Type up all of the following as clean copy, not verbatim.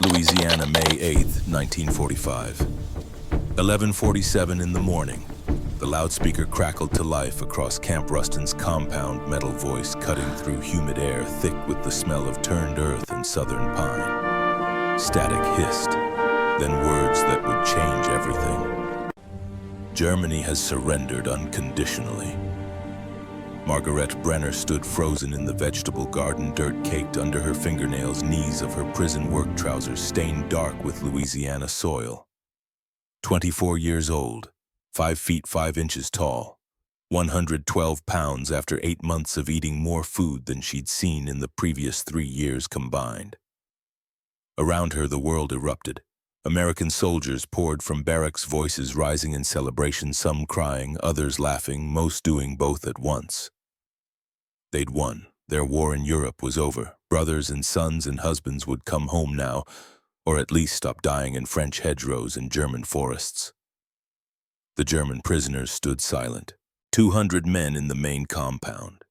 Louisiana, May 8th, 1945. 11:47 in the morning. The loudspeaker crackled to life across Camp Ruston's compound, metal voice cutting through humid air thick with the smell of turned earth and southern pine. Static hissed, then words that would change everything. Germany has surrendered unconditionally. Margaret Brenner stood frozen in the vegetable garden, dirt caked under her fingernails, knees of her prison work trousers stained dark with Louisiana soil. 24 years old, 5 feet 5 inches tall, 112 pounds after 8 months of eating more food than she'd seen in the previous 3 years combined. Around her, the world erupted. American soldiers poured from barracks, voices rising in celebration, some crying, others laughing, most doing both at once. They'd won. Their war in Europe was over. Brothers and sons and husbands would come home now, or at least stop dying in French hedgerows and German forests. The German prisoners stood silent. 200 men in the main compound.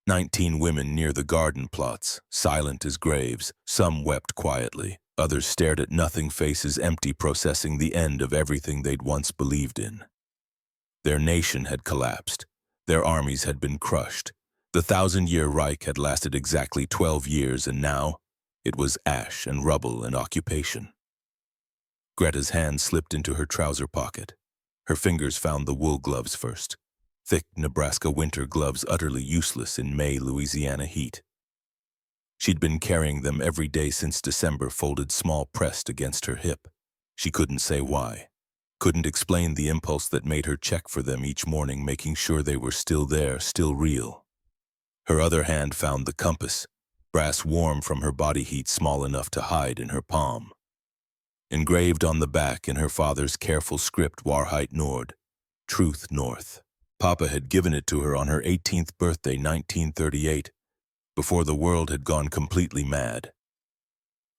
19 women near the garden plots, silent as graves. Some wept quietly. Others stared at nothing, faces empty, processing the end of everything they'd once believed in. Their nation had collapsed. Their armies had been crushed. The 1,000-year Reich had lasted exactly 12 years, and now it was ash and rubble and occupation. Greta's hand slipped into her trouser pocket. Her fingers found the wool gloves first. Thick Nebraska winter gloves, utterly useless in May Louisiana heat. She'd been carrying them every day since December, folded small, pressed against her hip. She couldn't say why. Couldn't explain the impulse that made her check for them each morning, making sure they were still there, still real. Her other hand found the compass, brass warm from her body heat, small enough to hide in her palm. Engraved on the back in her father's careful script, Wahrheit Nord, Truth North. Papa had given it to her on her 18th birthday, 1938, before the world had gone completely mad.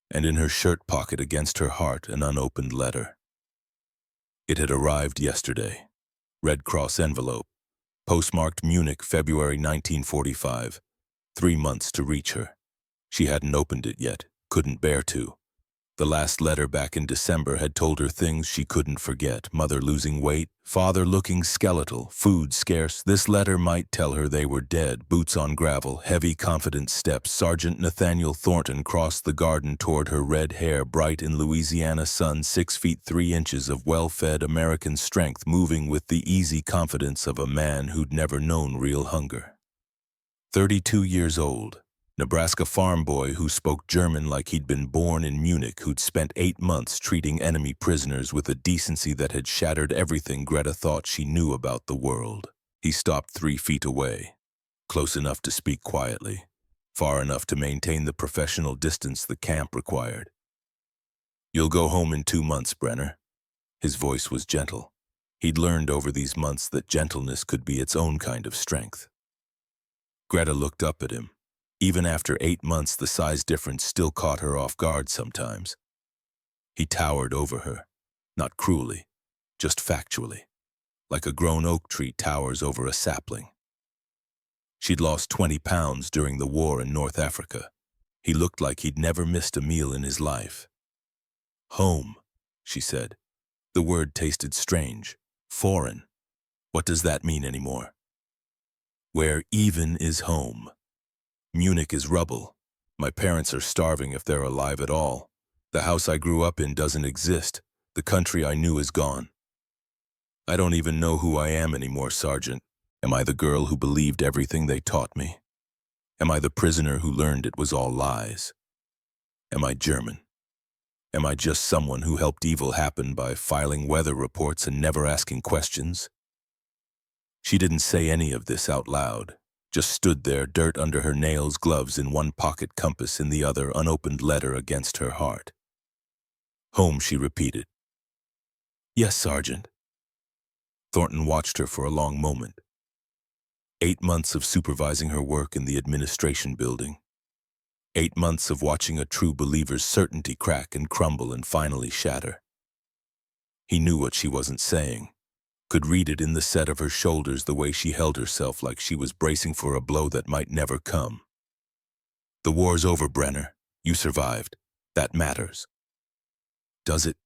And in her shirt pocket against her heart, an unopened letter. It had arrived yesterday. Red Cross envelope. Postmarked Munich, February 1945. 3 months to reach her. She hadn't opened it yet, couldn't bear to. The last letter back in December had told her things she couldn't forget. Mother losing weight, father looking skeletal, food scarce. This letter might tell her they were dead. Boots on gravel, heavy confident steps. Sergeant Nathaniel Thornton crossed the garden toward her, red hair bright in Louisiana sun, 6 feet 3 inches of well-fed American strength, moving with the easy confidence of a man who'd never known real hunger. 32 years old. Nebraska farm boy who spoke German like he'd been born in Munich, who'd spent 8 months treating enemy prisoners with a decency that had shattered everything Greta thought she knew about the world. He stopped 3 feet away, close enough to speak quietly, far enough to maintain the professional distance the camp required. "You'll go home in 2 months, Brenner." His voice was gentle. He'd learned over these months that gentleness could be its own kind of strength. Greta looked up at him. Even after 8 months, the size difference still caught her off guard sometimes. He towered over her, not cruelly, just factually, like a grown oak tree towers over a sapling. She'd lost 20 pounds during the war in North Africa. He looked like he'd never missed a meal in his life. "Home," she said. The word tasted strange, foreign. What does that mean anymore? Where even is home. Munich is rubble. My parents are starving if they're alive at all. The house I grew up in doesn't exist. The country I knew is gone. I don't even know who I am anymore, Sergeant. Am I the girl who believed everything they taught me? Am I the prisoner who learned it was all lies? Am I German? Am I just someone who helped evil happen by filing weather reports and never asking questions? She didn't say any of this out loud. Just stood there, dirt under her nails, gloves in one pocket, compass in the other, unopened letter against her heart. "Home," she repeated. "Yes, Sergeant." Thornton watched her for a long moment. 8 months of supervising her work in the administration building. 8 months of watching a true believer's certainty crack and crumble and finally shatter. He knew what she wasn't saying. Could read it in the set of her shoulders, the way she held herself like she was bracing for a blow that might never come. "The war's over, Brenner. You survived. That matters. Does it?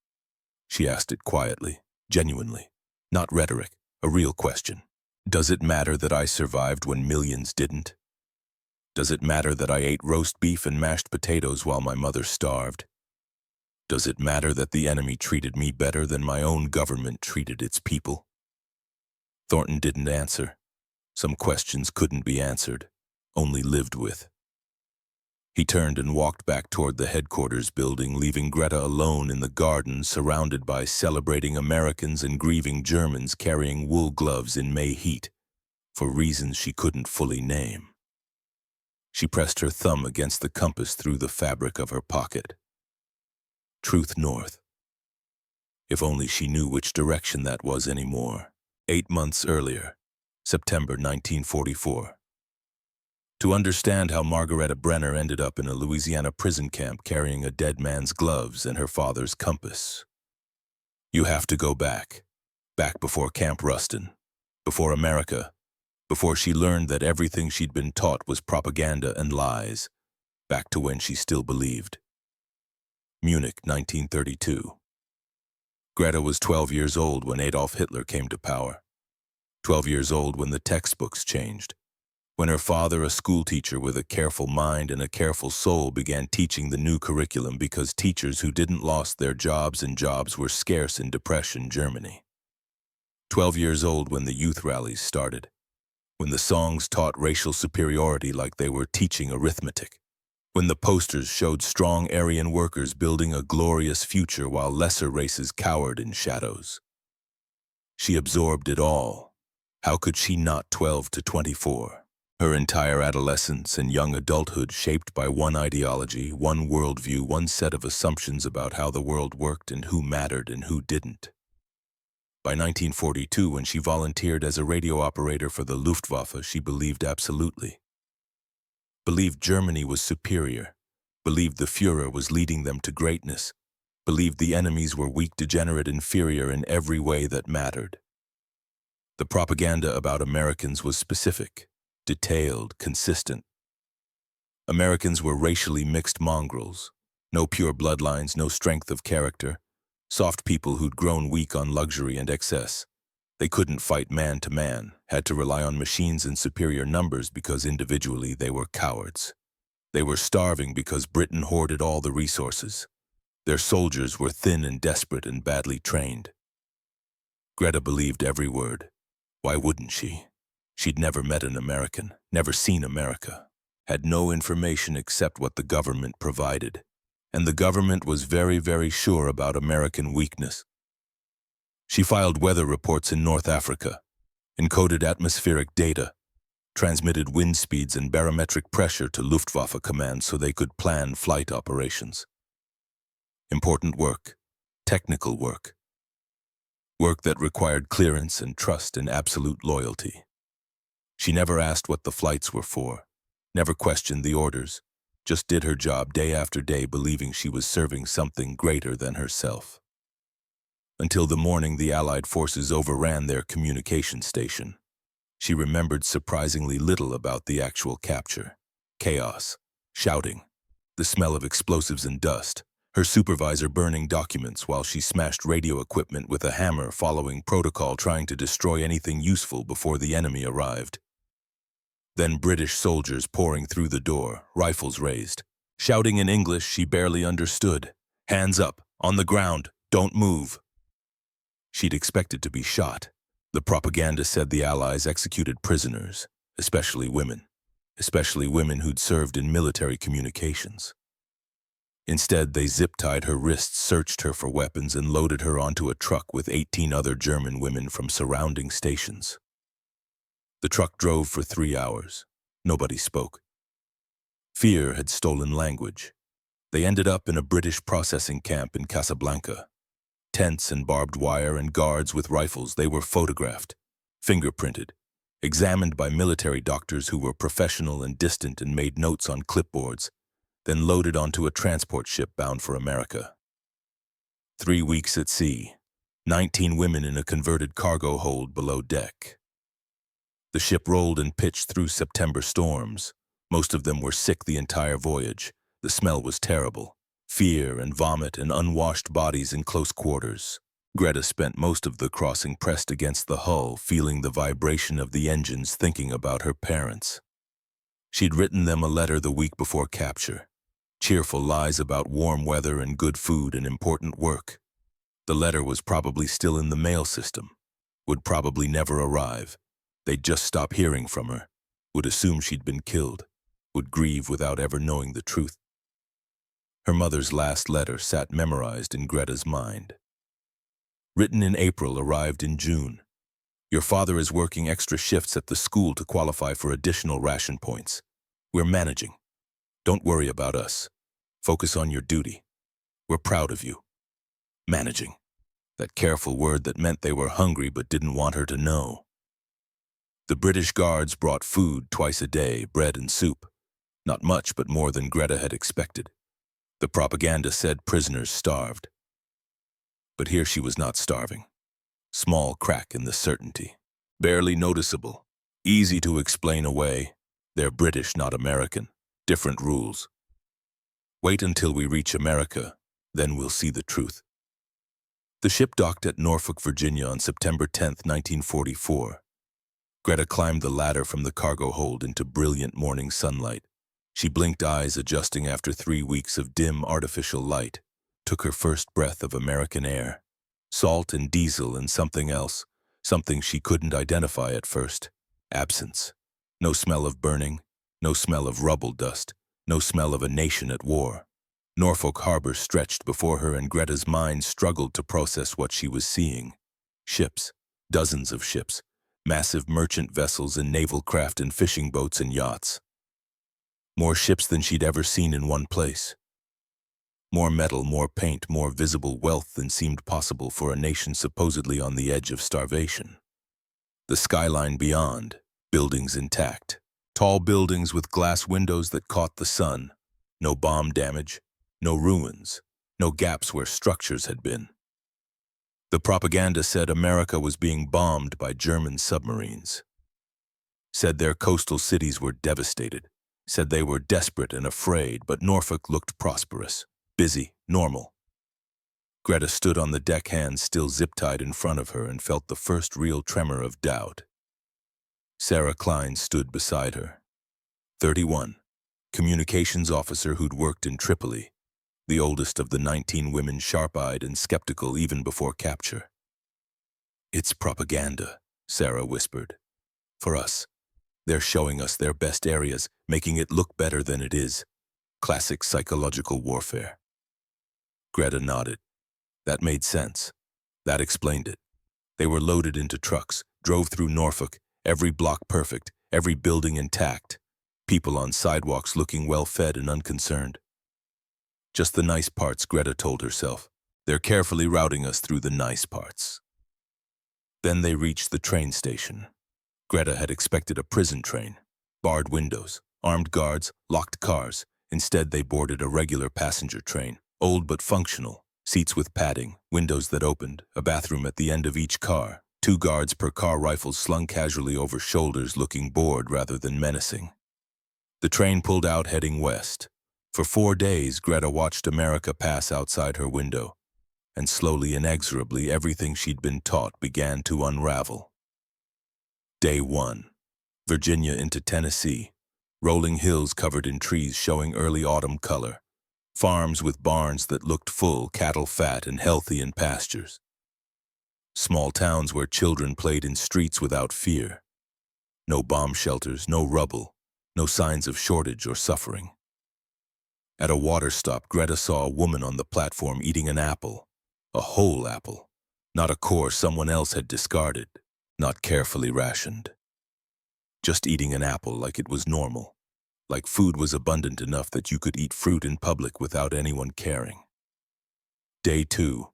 She asked it quietly, genuinely. Not rhetoric, a real question. Does it matter that I survived when millions didn't? Does it matter that I ate roast beef and mashed potatoes while my mother starved? Does it matter that the enemy treated me better than my own government treated its people? Thornton didn't answer. Some questions couldn't be answered, only lived with. He turned and walked back toward the headquarters building, leaving Greta alone in the garden, surrounded by celebrating Americans and grieving Germans carrying wool gloves in May heat, for reasons she couldn't fully name. She pressed her thumb against the compass through the fabric of her pocket. Truth north. If only she knew which direction that was anymore. 8 months earlier, September 1944. To understand how Margaretta Brenner ended up in a Louisiana prison camp carrying a dead man's gloves and her father's compass, you have to go back before Camp Rustin, before America, before she learned that everything she'd been taught was propaganda and lies, back to when she still believed. Munich, 1932. Greta was 12 years old when Adolf Hitler came to power. 12 years old when the textbooks changed. When her father, a schoolteacher with a careful mind and a careful soul, began teaching the new curriculum because teachers who didn't lost their jobs and jobs were scarce in Depression Germany. 12 years old when the youth rallies started. When the songs taught racial superiority like they were teaching arithmetic. When the posters showed strong Aryan workers building a glorious future while lesser races cowered in shadows. She absorbed it all. How could she not 12 to 24? Her entire adolescence and young adulthood shaped by one ideology, one worldview, one set of assumptions about how the world worked and who mattered and who didn't. By 1942, when she volunteered as a radio operator for the Luftwaffe, she believed absolutely. Believed Germany was superior, believed the Führer was leading them to greatness, believed the enemies were weak, degenerate, inferior in every way that mattered. The propaganda about Americans was specific, detailed, consistent. Americans were racially mixed mongrels, no pure bloodlines, no strength of character, soft people who'd grown weak on luxury and excess. They couldn't fight man to man, had to rely on machines in superior numbers because individually they were cowards. They were starving because Britain hoarded all the resources. Their soldiers were thin and desperate and badly trained. Greta believed every word. Why wouldn't she? She'd never met an American, never seen America, had no information except what the government provided. And the government was very, very sure about American weakness. She filed weather reports in North Africa, encoded atmospheric data, transmitted wind speeds and barometric pressure to Luftwaffe commands so they could plan flight operations. Important work, technical work. Work that required clearance and trust and absolute loyalty. She never asked what the flights were for, never questioned the orders, just did her job day after day, believing she was serving something greater than herself. Until the morning the Allied forces overran their communication station. She remembered surprisingly little about the actual capture. Chaos, shouting, the smell of explosives and dust, her supervisor burning documents while she smashed radio equipment with a hammer, following protocol, trying to destroy anything useful before the enemy arrived. Then British soldiers pouring through the door, rifles raised, shouting in English she barely understood. Hands up, on the ground, don't move. She'd expected to be shot. The propaganda said the Allies executed prisoners, especially women who'd served in military communications. Instead, they zip-tied her wrists, searched her for weapons, and loaded her onto a truck with 18 other German women from surrounding stations. The truck drove for 3 hours. Nobody spoke. Fear had stolen language. They ended up in a British processing camp in Casablanca. Tents and barbed wire and guards with rifles, they were photographed, fingerprinted, examined by military doctors who were professional and distant and made notes on clipboards, then loaded onto a transport ship bound for America. 3 weeks at sea, 19 women in a converted cargo hold below deck. The ship rolled and pitched through September storms. Most of them were sick the entire voyage. The smell was terrible. Fear and vomit and unwashed bodies in close quarters. Greta spent most of the crossing pressed against the hull, feeling the vibration of the engines, thinking about her parents. She'd written them a letter the week before capture. Cheerful lies about warm weather and good food and important work. The letter was probably still in the mail system. Would probably never arrive. They'd just stop hearing from her. Would assume she'd been killed. Would grieve without ever knowing the truth. Her mother's last letter sat memorized in Greta's mind. Written in April, arrived in June. Your father is working extra shifts at the school to qualify for additional ration points. We're managing. Don't worry about us. Focus on your duty. We're proud of you. Managing. That careful word that meant they were hungry but didn't want her to know. The British guards brought food twice a day, bread and soup. Not much, but more than Greta had expected. The propaganda said prisoners starved. But here she was not starving. Small crack in the certainty. Barely noticeable. Easy to explain away. They're British, not American. Different rules. Wait until we reach America, then we'll see the truth. The ship docked at Norfolk, Virginia on September 10, 1944. Greta climbed the ladder from the cargo hold into brilliant morning sunlight. She blinked eyes, adjusting after 3 weeks of dim, artificial light. Took her first breath of American air. Salt and diesel and something else. Something she couldn't identify at first. Absence. No smell of burning. No smell of rubble dust. No smell of a nation at war. Norfolk Harbor stretched before her, and Greta's mind struggled to process what she was seeing. Ships. Dozens of ships. Massive merchant vessels and naval craft and fishing boats and yachts. More ships than she'd ever seen in one place. More metal, more paint, more visible wealth than seemed possible for a nation supposedly on the edge of starvation. The skyline beyond, buildings intact. Tall buildings with glass windows that caught the sun. No bomb damage, no ruins, no gaps where structures had been. The propaganda said America was being bombed by German submarines. Said their coastal cities were devastated. Said they were desperate and afraid, but Norfolk looked prosperous, busy, normal. Greta stood on the deck, hands still zip-tied in front of her, and felt the first real tremor of doubt. Sarah Klein stood beside her. 31, communications officer who'd worked in Tripoli, the oldest of the 19 women, sharp-eyed and skeptical even before capture. It's propaganda, Sarah whispered. For us. They're showing us their best areas, making it look better than it is. Classic psychological warfare. Greta nodded. That made sense. That explained it. They were loaded into trucks, drove through Norfolk, every block perfect, every building intact. People on sidewalks looking well-fed and unconcerned. Just the nice parts, Greta told herself. They're carefully routing us through the nice parts. Then they reached the train station. Greta had expected a prison train. Barred windows, armed guards, locked cars. Instead, they boarded a regular passenger train. Old but functional. Seats with padding, windows that opened, a bathroom at the end of each car. 2 guards per car, rifles slung casually over shoulders, looking bored rather than menacing. The train pulled out, heading west. For 4 days, Greta watched America pass outside her window. And slowly, inexorably, everything she'd been taught began to unravel. Day 1. Virginia into Tennessee. Rolling hills covered in trees showing early autumn color. Farms with barns that looked full, cattle fat and healthy in pastures. Small towns where children played in streets without fear. No bomb shelters, no rubble, no signs of shortage or suffering. At a water stop, Greta saw a woman on the platform eating an apple. A whole apple. Not a core someone else had discarded. Not carefully rationed. Just eating an apple like it was normal. Like food was abundant enough that you could eat fruit in public without anyone caring. Day 2.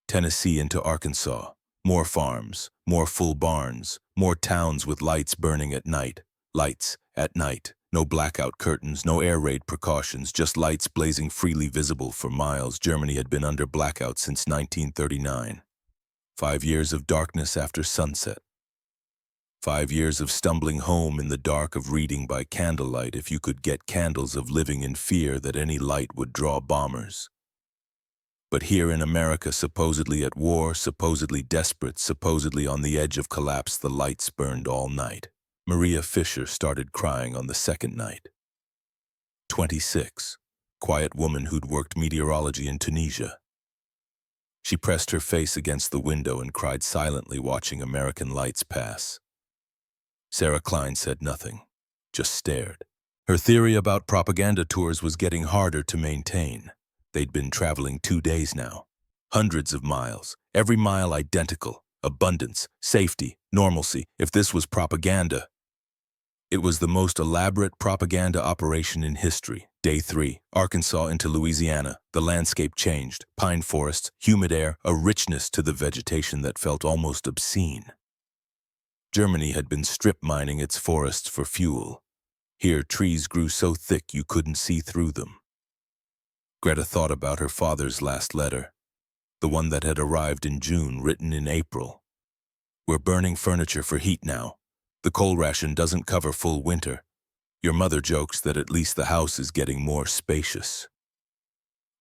Tennessee into Arkansas. More farms, more full barns, more towns with lights burning at night. Lights at night. No blackout curtains, no air raid precautions, just lights blazing freely visible for miles. Germany had been under blackout since 1939. 5 years of darkness after sunset. 5 years of stumbling home in the dark, of reading by candlelight if you could get candles, of living in fear that any light would draw bombers. But here in America, supposedly at war, supposedly desperate, supposedly on the edge of collapse, the lights burned all night. Maria Fisher started crying on the second night. 26, quiet woman who'd worked meteorology in Tunisia. She pressed her face against the window and cried silently, watching American lights pass. Sarah Klein said nothing, just stared. Her theory about propaganda tours was getting harder to maintain. They'd been traveling 2 days now. Hundreds of miles, every mile identical. Abundance, safety, normalcy. If this was propaganda, it was the most elaborate propaganda operation in history. Day 3, Arkansas into Louisiana. The landscape changed. Pine forests, humid air, a richness to the vegetation that felt almost obscene. Germany had been strip mining its forests for fuel. Here, trees grew so thick you couldn't see through them. Greta thought about her father's last letter, the one that had arrived in June, written in April. We're burning furniture for heat now. The coal ration doesn't cover full winter. Your mother jokes that at least the house is getting more spacious.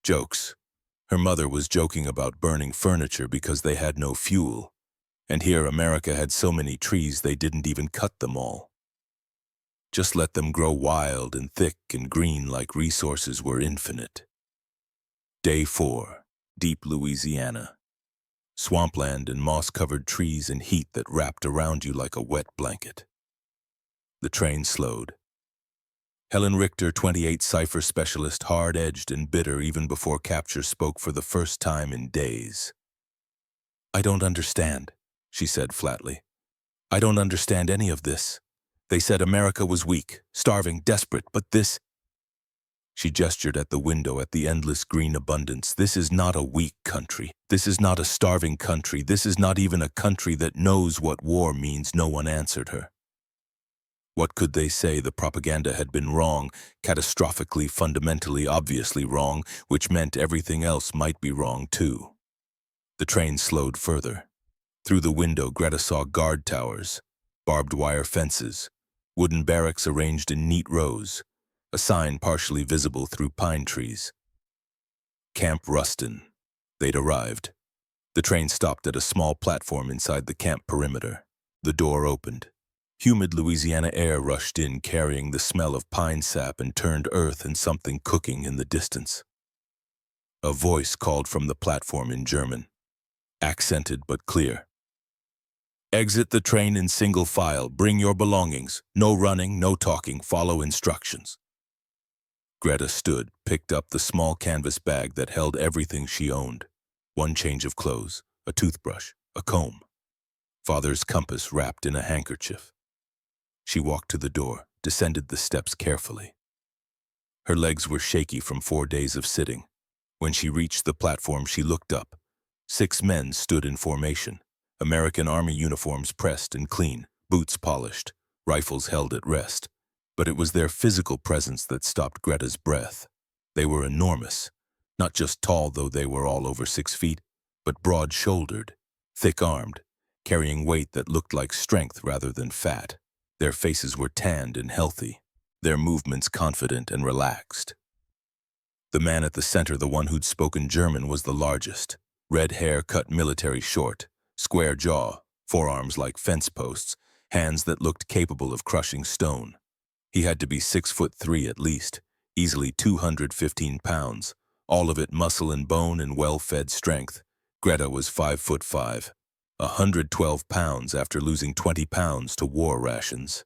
Jokes. Her mother was joking about burning furniture because they had no fuel. And here America had so many trees they didn't even cut them all. Just let them grow wild and thick and green like resources were infinite. Day 4, deep Louisiana. Swampland and moss-covered trees and heat that wrapped around you like a wet blanket. The train slowed. Helen Richter, 28 cipher specialist, hard-edged and bitter even before capture, spoke for the first time in days. I don't understand, she said flatly. I don't understand any of this. They said America was weak, starving, desperate, but this... She gestured at the window, at the endless green abundance. This is not a weak country. This is not a starving country. This is not even a country that knows what war means. No one answered her. What could they say? The propaganda had been wrong, catastrophically, fundamentally, obviously wrong, which meant everything else might be wrong too. The train slowed further. Through the window, Greta saw guard towers, barbed wire fences, wooden barracks arranged in neat rows, a sign partially visible through pine trees. Camp Ruston. They'd arrived. The train stopped at a small platform inside the camp perimeter. The door opened. Humid Louisiana air rushed in, carrying the smell of pine sap and turned earth and something cooking in the distance. A voice called from the platform in German, accented but clear. Exit the train in single file. Bring your belongings. No running, no talking. Follow instructions. Greta stood, picked up the small canvas bag that held everything she owned. One change of clothes, a toothbrush, a comb. Father's compass wrapped in a handkerchief. She walked to the door, descended the steps carefully. Her legs were shaky from 4 days of sitting. When she reached the platform, she looked up. 6 men stood in formation, American Army uniforms pressed and clean, boots polished, rifles held at rest. But it was their physical presence that stopped Greta's breath. They were enormous, not just tall, though they were all over 6 feet, but broad-shouldered, thick-armed, carrying weight that looked like strength rather than fat. Their faces were tanned and healthy, their movements confident and relaxed. The man at the center, the one who'd spoken German, was the largest. Red hair cut military short, square jaw, forearms like fence posts, hands that looked capable of crushing stone. He had to be 6'3" at least, easily 215 pounds, all of it muscle and bone and well-fed strength. Greta was 5'5", 112 pounds after losing 20 pounds to war rations.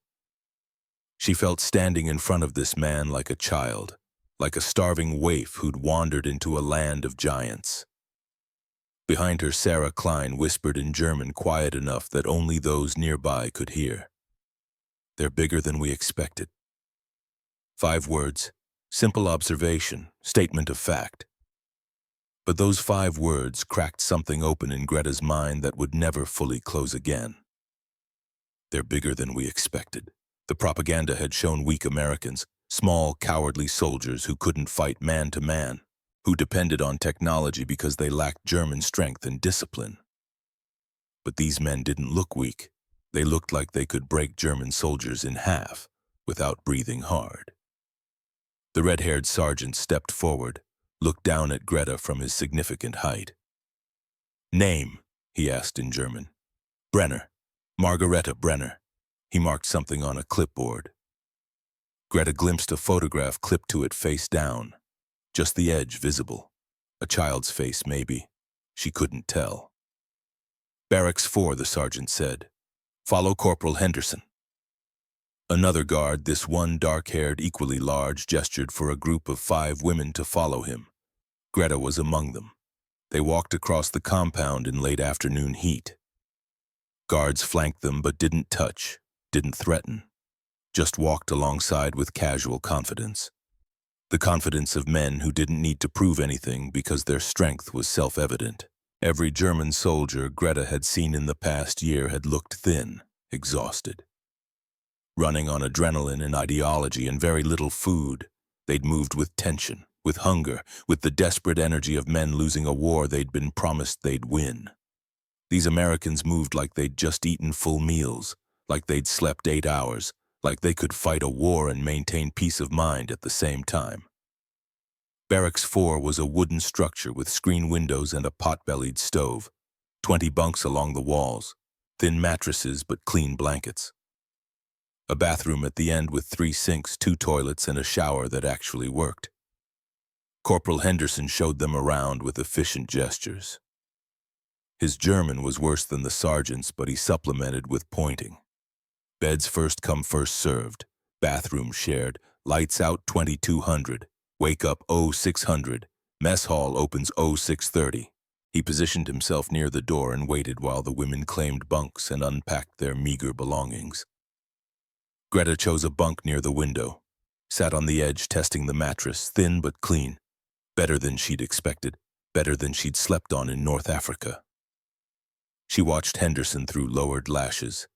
She felt standing in front of this man like a child, like a starving waif who'd wandered into a land of giants. Behind her, Sarah Klein whispered in German, quiet enough that only those nearby could hear. They're bigger than we expected. 5 words, simple observation, statement of fact. But those 5 words cracked something open in Greta's mind that would never fully close again. They're bigger than we expected. The propaganda had shown weak Americans, small, cowardly soldiers who couldn't fight man to man, who depended on technology because they lacked German strength and discipline. But these men didn't look weak. They looked like they could break German soldiers in half without breathing hard. The red-haired sergeant stepped forward, looked down at Greta from his significant height. "Name," he asked in German. "Brenner. Margareta Brenner." He marked something on a clipboard. Greta glimpsed a photograph clipped to it face down, just the edge visible. A child's face, maybe. She couldn't tell. "Barracks 4, the sergeant said. "Follow Corporal Henderson." Another guard, this one dark-haired, equally large, gestured for a group of 5 women to follow him. Greta was among them. They walked across the compound in late afternoon heat. Guards flanked them but didn't touch, didn't threaten. Just walked alongside with casual confidence. The confidence of men who didn't need to prove anything because their strength was self-evident. Every German soldier Greta had seen in the past year had looked thin, exhausted. Running on adrenaline and ideology and very little food, they'd moved with tension, with hunger, with the desperate energy of men losing a war they'd been promised they'd win. These Americans moved like they'd just eaten full meals, like they'd slept 8 hours, like they could fight a war and maintain peace of mind at the same time. Barracks 4 was a wooden structure with screen windows and a pot-bellied stove, 20 bunks along the walls, thin mattresses but clean blankets. A bathroom at the end with 3 sinks, 2 toilets, and a shower that actually worked. Corporal Henderson showed them around with efficient gestures. His German was worse than the sergeant's, but he supplemented with pointing. Beds first come, first served. Bathroom shared. Lights out 2200. Wake up 0600. Mess hall opens 0630. He positioned himself near the door and waited while the women claimed bunks and unpacked their meager belongings. Greta chose a bunk near the window, sat on the edge testing the mattress, thin but clean. Better than she'd expected, better than she'd slept on in North Africa. She watched Henderson through lowered lashes.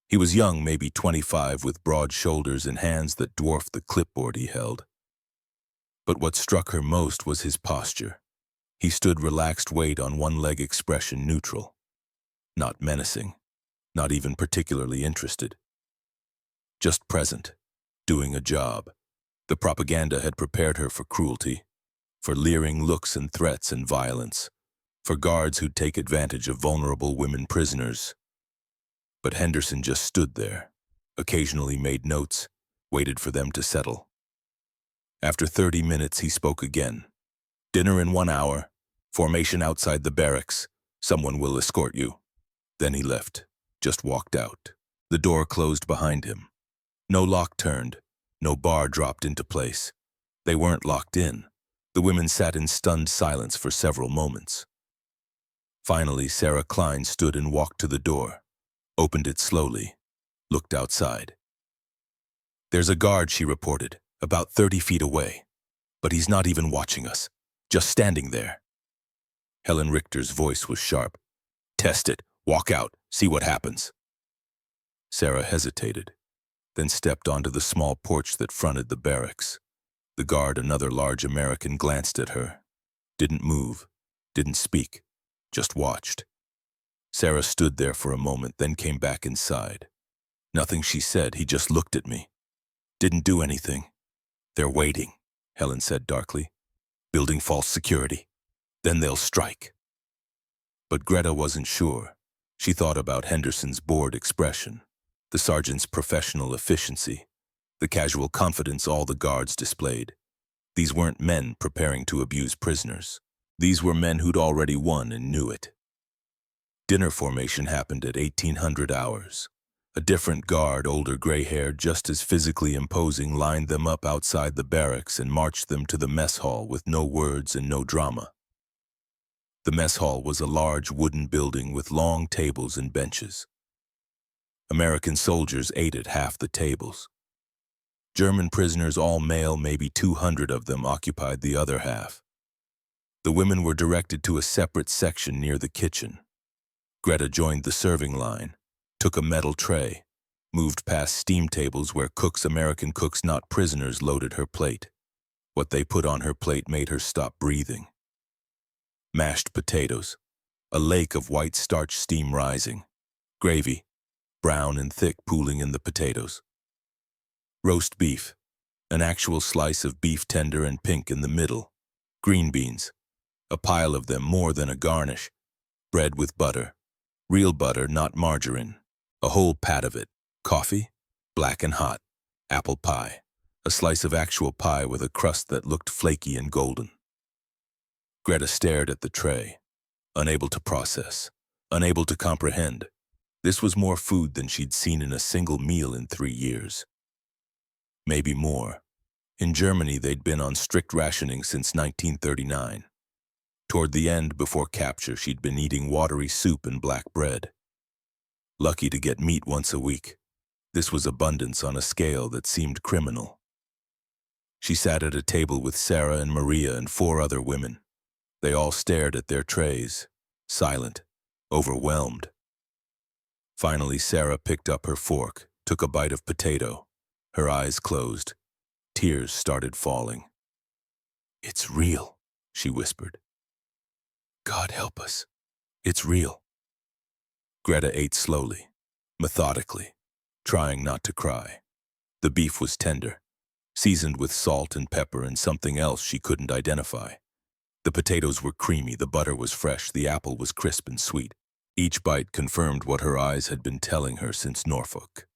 He was young, maybe 25, with broad shoulders and hands that dwarfed the clipboard he held. But what struck her most was his posture. He stood relaxed weight on one leg, expression neutral. Not menacing, not even particularly interested. Just present, doing a job. The propaganda had prepared her for cruelty, for leering looks and threats and violence, for guards who'd take advantage of vulnerable women prisoners. But Henderson just stood there, occasionally made notes, waited for them to settle. After 30 minutes, he spoke again. "Dinner in 1 hour. Formation outside the barracks. Someone will escort you." Then he left, just walked out. The door closed behind him. No lock turned, no bar dropped into place. They weren't locked in. The women sat in stunned silence for several moments. Finally, Sarah Klein stood and walked to the door, opened it slowly, looked outside. "There's a guard," she reported, "about 30 feet away. But he's not even watching us, just standing there." Helen Richter's voice was sharp. "Test it, walk out, see what happens." Sarah hesitated, then stepped onto the small porch that fronted the barracks. The guard, another large American, glanced at her, didn't move, didn't speak, just watched. Sarah stood there for a moment, then came back inside. "Nothing," she said, "he just looked at me. Didn't do anything." "They're waiting," Helen said darkly. "Building false security. Then they'll strike." But Greta wasn't sure. She thought about Henderson's bored expression, the sergeant's professional efficiency, the casual confidence all the guards displayed. These weren't men preparing to abuse prisoners. These were men who'd already won and knew it. Dinner formation happened at 1800 hours. A different guard, older, gray-haired, just as physically imposing, lined them up outside the barracks and marched them to the mess hall with no words and no drama. The mess hall was a large wooden building with long tables and benches. American soldiers ate at half the tables. German prisoners, all male, maybe 200 of them, occupied the other half. The women were directed to a separate section near the kitchen. Greta joined the serving line, took a metal tray, moved past steam tables where cooks, American cooks, not prisoners, loaded her plate. What they put on her plate made her stop breathing. Mashed potatoes, a lake of white starch steam rising, gravy, brown and thick, pooling in the potatoes. Roast beef, an actual slice of beef, tender and pink in the middle, Green beans, a pile of them more than a garnish. Bread with butter, real butter, not margarine. A whole pat of it. Coffee, black and hot. Apple pie, a slice of actual pie with a crust that looked flaky and golden. Greta stared at the tray, unable to process, unable to comprehend. This was more food than she'd seen in a single meal in 3 years. Maybe more. In Germany, they'd been on strict rationing since 1939. Toward the end, before capture, she'd been eating watery soup and black bread. Lucky to get meat once a week. This was abundance on a scale that seemed criminal. She sat at a table with Sarah and Maria and 4 other women. They all stared at their trays, silent, overwhelmed. Finally, Sarah picked up her fork, took a bite of potato. Her eyes closed. Tears started falling. "It's real," she whispered. "God help us. It's real." Greta ate slowly, methodically, trying not to cry. The beef was tender, seasoned with salt and pepper and something else she couldn't identify. The potatoes were creamy, the butter was fresh, the apple was crisp and sweet. Each bite confirmed what her eyes had been telling her since Norfolk.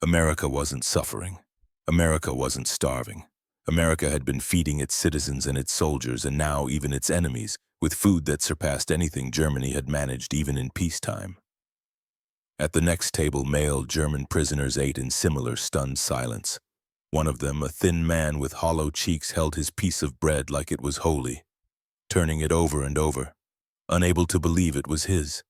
America wasn't suffering. America wasn't starving. America had been feeding its citizens and its soldiers, and now even its enemies, with food that surpassed anything Germany had managed even in peacetime. At the next table, male German prisoners ate in similar stunned silence. One of them, a thin man with hollow cheeks, held his piece of bread like it was holy, turning it over and over, unable to believe it was his.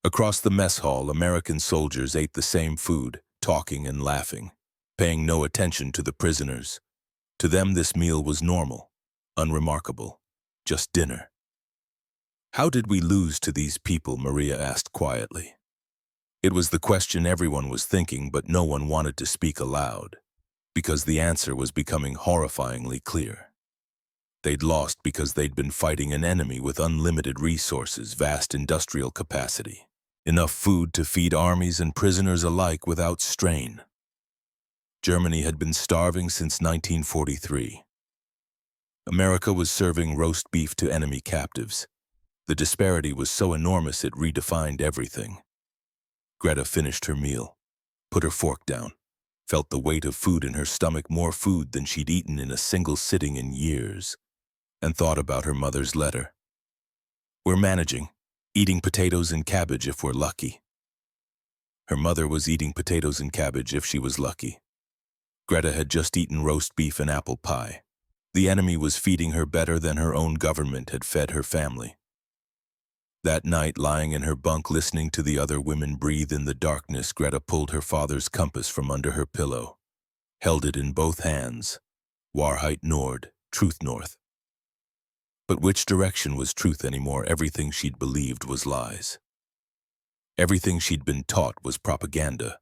Across the mess hall, American soldiers ate the same food, talking and laughing, paying no attention to the prisoners. To them, this meal was normal, unremarkable, just dinner. "How did we lose to these people?" Maria asked quietly. It was the question everyone was thinking, but no one wanted to speak aloud, because the answer was becoming horrifyingly clear. They'd lost because they'd been fighting an enemy with unlimited resources, vast industrial capacity, enough food to feed armies and prisoners alike without strain. Germany had been starving since 1943. America was serving roast beef to enemy captives. The disparity was so enormous it redefined everything. Greta finished her meal, put her fork down, felt the weight of food in her stomach, more food than she'd eaten in a single sitting in years, and thought about her mother's letter. "We're managing, eating potatoes and cabbage if we're lucky." Her mother was eating potatoes and cabbage if she was lucky. Greta had just eaten roast beef and apple pie. The enemy was feeding her better than her own government had fed her family. That night, lying in her bunk listening to the other women breathe in the darkness, Greta pulled her father's compass from under her pillow, held it in both hands. Wahrheit Nord, truth north. But which direction was truth anymore? Everything she'd believed was lies. Everything she'd been taught was propaganda.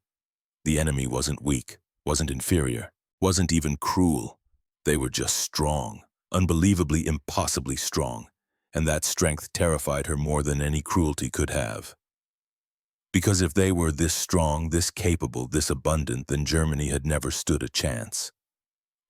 The enemy wasn't weak, wasn't inferior, wasn't even cruel. They were just strong, unbelievably, impossibly strong, and that strength terrified her more than any cruelty could have. Because if they were this strong, this capable, this abundant, then Germany had never stood a chance.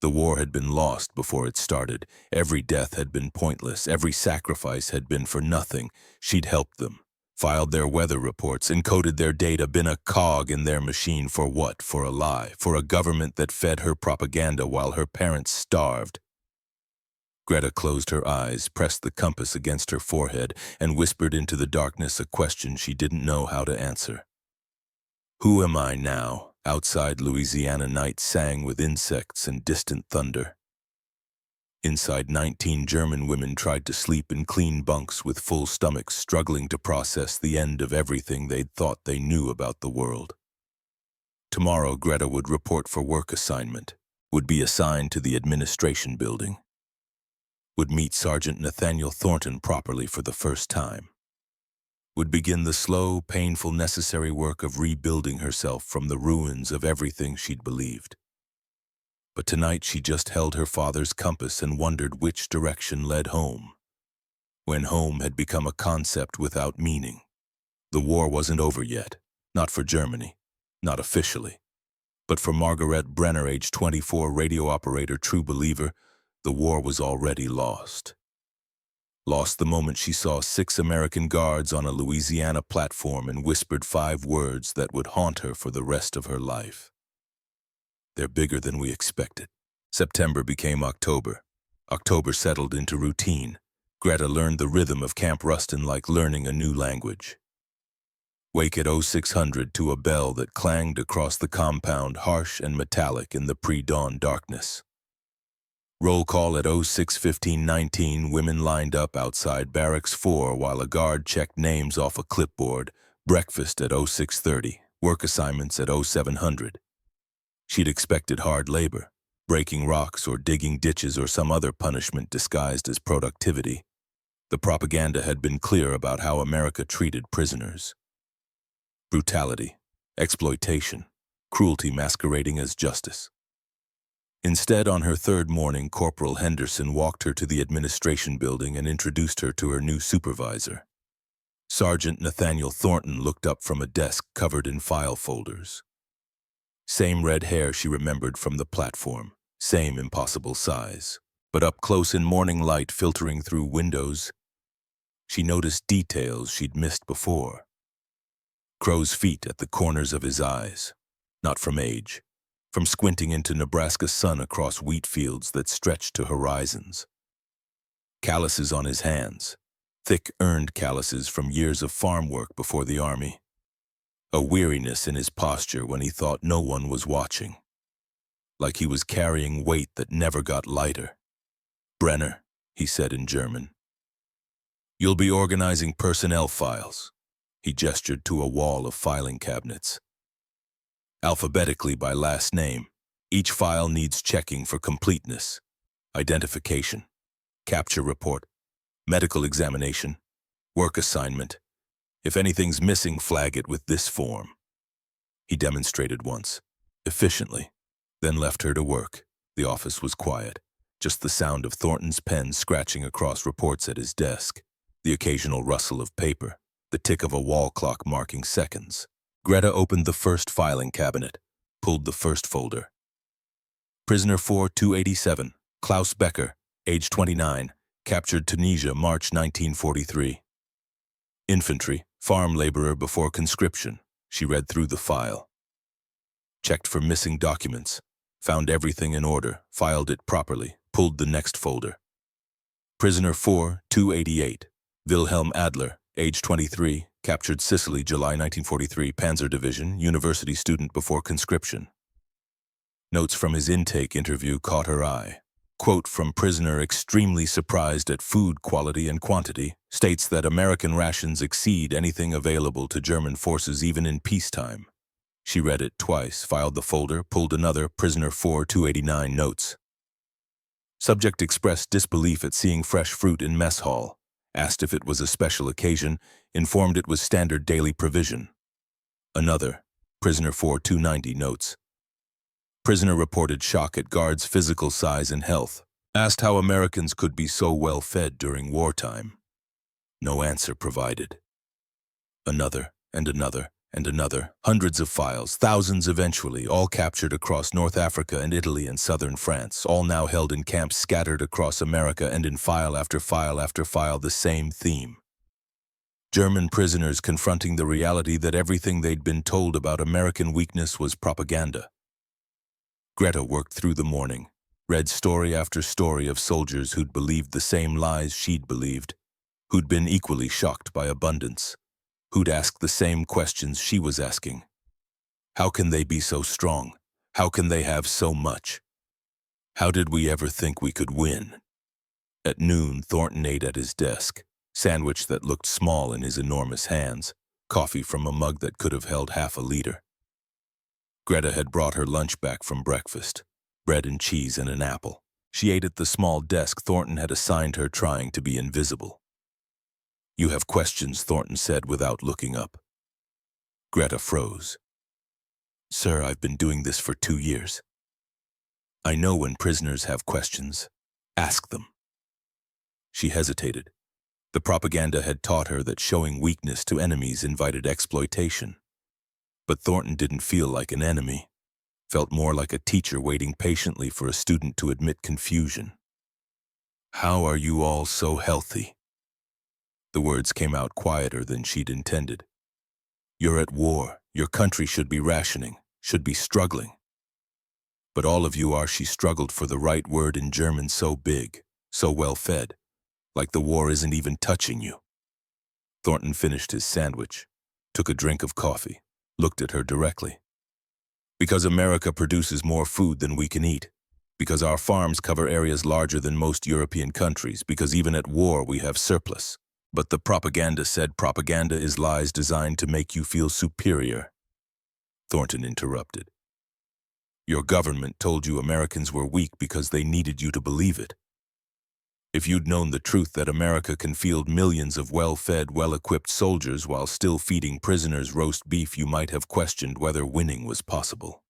The war had been lost before it started. Every death had been pointless. Every sacrifice had been for nothing. She'd helped them, filed their weather reports, encoded their data, been a cog in their machine. For what? For a lie. For a government that fed her propaganda while her parents starved. Greta closed her eyes, pressed the compass against her forehead, and whispered into the darkness a question she didn't know how to answer. Who am I now? Outside, Louisiana night sang with insects and distant thunder. Inside, 19 German women tried to sleep in clean bunks with full stomachs, struggling to process the end of everything they'd thought they knew about the world. Tomorrow, Greta would report for work assignment, would be assigned to the administration building, would meet Sergeant Nathaniel Thornton properly for the first time, would begin the slow, painful, necessary work of rebuilding herself from the ruins of everything she'd believed. But tonight she just held her father's compass and wondered which direction led home, when home had become a concept without meaning. The war wasn't over yet, not for Germany, not officially, but for Margaret Brenner, age 24, radio operator, true believer, The war was already lost. Lost the moment she saw 6 American guards on a Louisiana platform and whispered 5 words that would haunt her for the rest of her life. They're bigger than we expected. September became October. October settled into routine. Greta learned the rhythm of Camp Ruston like learning a new language. Wake at 0600 to a bell that clanged across the compound, harsh and metallic in the pre-dawn darkness. Roll call at 06:15:19, women lined up outside Barracks 4 while a guard checked names off a clipboard. Breakfast at 06:30, work assignments at 0700. She'd expected hard labor, breaking rocks or digging ditches or some other punishment disguised as productivity. The propaganda had been clear about how America treated prisoners. Brutality, exploitation, cruelty masquerading as justice. Instead, on her third morning, Corporal Henderson walked her to the administration building and introduced her to her new supervisor. Sergeant Nathaniel Thornton looked up from a desk covered in file folders. Same red hair she remembered from the platform, same impossible size. But up close in morning light filtering through windows, she noticed details she'd missed before. Crow's feet at the corners of his eyes, not from age, from squinting into Nebraska sun across wheat fields that stretched to horizons. Calluses on his hands, thick earned calluses from years of farm work before the army. A weariness in his posture when he thought no one was watching. Like he was carrying weight that never got lighter. "Brenner," he said in German. "You'll be organizing personnel files." He gestured to a wall of filing cabinets. "Alphabetically by last name. Each file needs checking for completeness. Identification, capture report, medical examination, work assignment. If anything's missing, flag it with this form." He demonstrated once, efficiently, then left her to work. The office was quiet, just the sound of Thornton's pen scratching across reports at his desk, the occasional rustle of paper, the tick of a wall clock marking seconds. Greta opened the first filing cabinet, pulled the first folder. Prisoner 4287, Klaus Becker, age 29, captured Tunisia, March 1943. Infantry, farm laborer before conscription. She read through the file. Checked for missing documents, found everything in order, filed it properly, pulled the next folder. Prisoner 4288, Wilhelm Adler, age 23, captured Sicily, July 1943, Panzer Division, university student before conscription. Notes from his intake interview caught her eye. Quote from prisoner extremely surprised at food quality and quantity, states that American rations exceed anything available to German forces even in peacetime. She read it twice, filed the folder, pulled another, prisoner 4289 notes. Subject expressed disbelief at seeing fresh fruit in mess hall, asked if it was a special occasion, informed it was standard daily provision. Another, prisoner 4290 notes. Prisoner reported shock at guards' physical size and health, asked how Americans could be so well fed during wartime. No answer provided. Another, and another, and another, hundreds of files, thousands eventually, all captured across North Africa and Italy and southern France, all now held in camps scattered across America, and in file after file after file the same theme. German prisoners confronting the reality that everything they'd been told about American weakness was propaganda. Greta worked through the morning, read story after story of soldiers who'd believed the same lies she'd believed, who'd been equally shocked by abundance, who'd asked the same questions she was asking. How can they be so strong? How can they have so much? How did we ever think we could win? At noon, Thornton ate at his desk, sandwich that looked small in his enormous hands, coffee from a mug that could have held half a liter. Greta had brought her lunch back from breakfast, bread and cheese and an apple. She ate at the small desk Thornton had assigned her, trying to be invisible. "You have questions," Thornton said without looking up. Greta froze. "Sir, I've been doing this for 2 years. I know when prisoners have questions. Ask them." She hesitated. The propaganda had taught her that showing weakness to enemies invited exploitation. But Thornton didn't feel like an enemy, felt more like a teacher waiting patiently for a student to admit confusion. How are you all so healthy? The words came out quieter than she'd intended. You're at war. Your country should be rationing, should be struggling. But all of you are, she struggled for the right word in German, so big, so well fed, like the war isn't even touching you. Thornton finished his sandwich, took a drink of coffee, looked at her directly. Because America produces more food than we can eat. Because our farms cover areas larger than most European countries. Because even at war we have surplus. But the propaganda said propaganda is lies designed to make you feel superior. Thornton interrupted. Your government told you Americans were weak because they needed you to believe it. If you'd known the truth that America can field millions of well-fed, well-equipped soldiers while still feeding prisoners roast beef, you might have questioned whether winning was possible.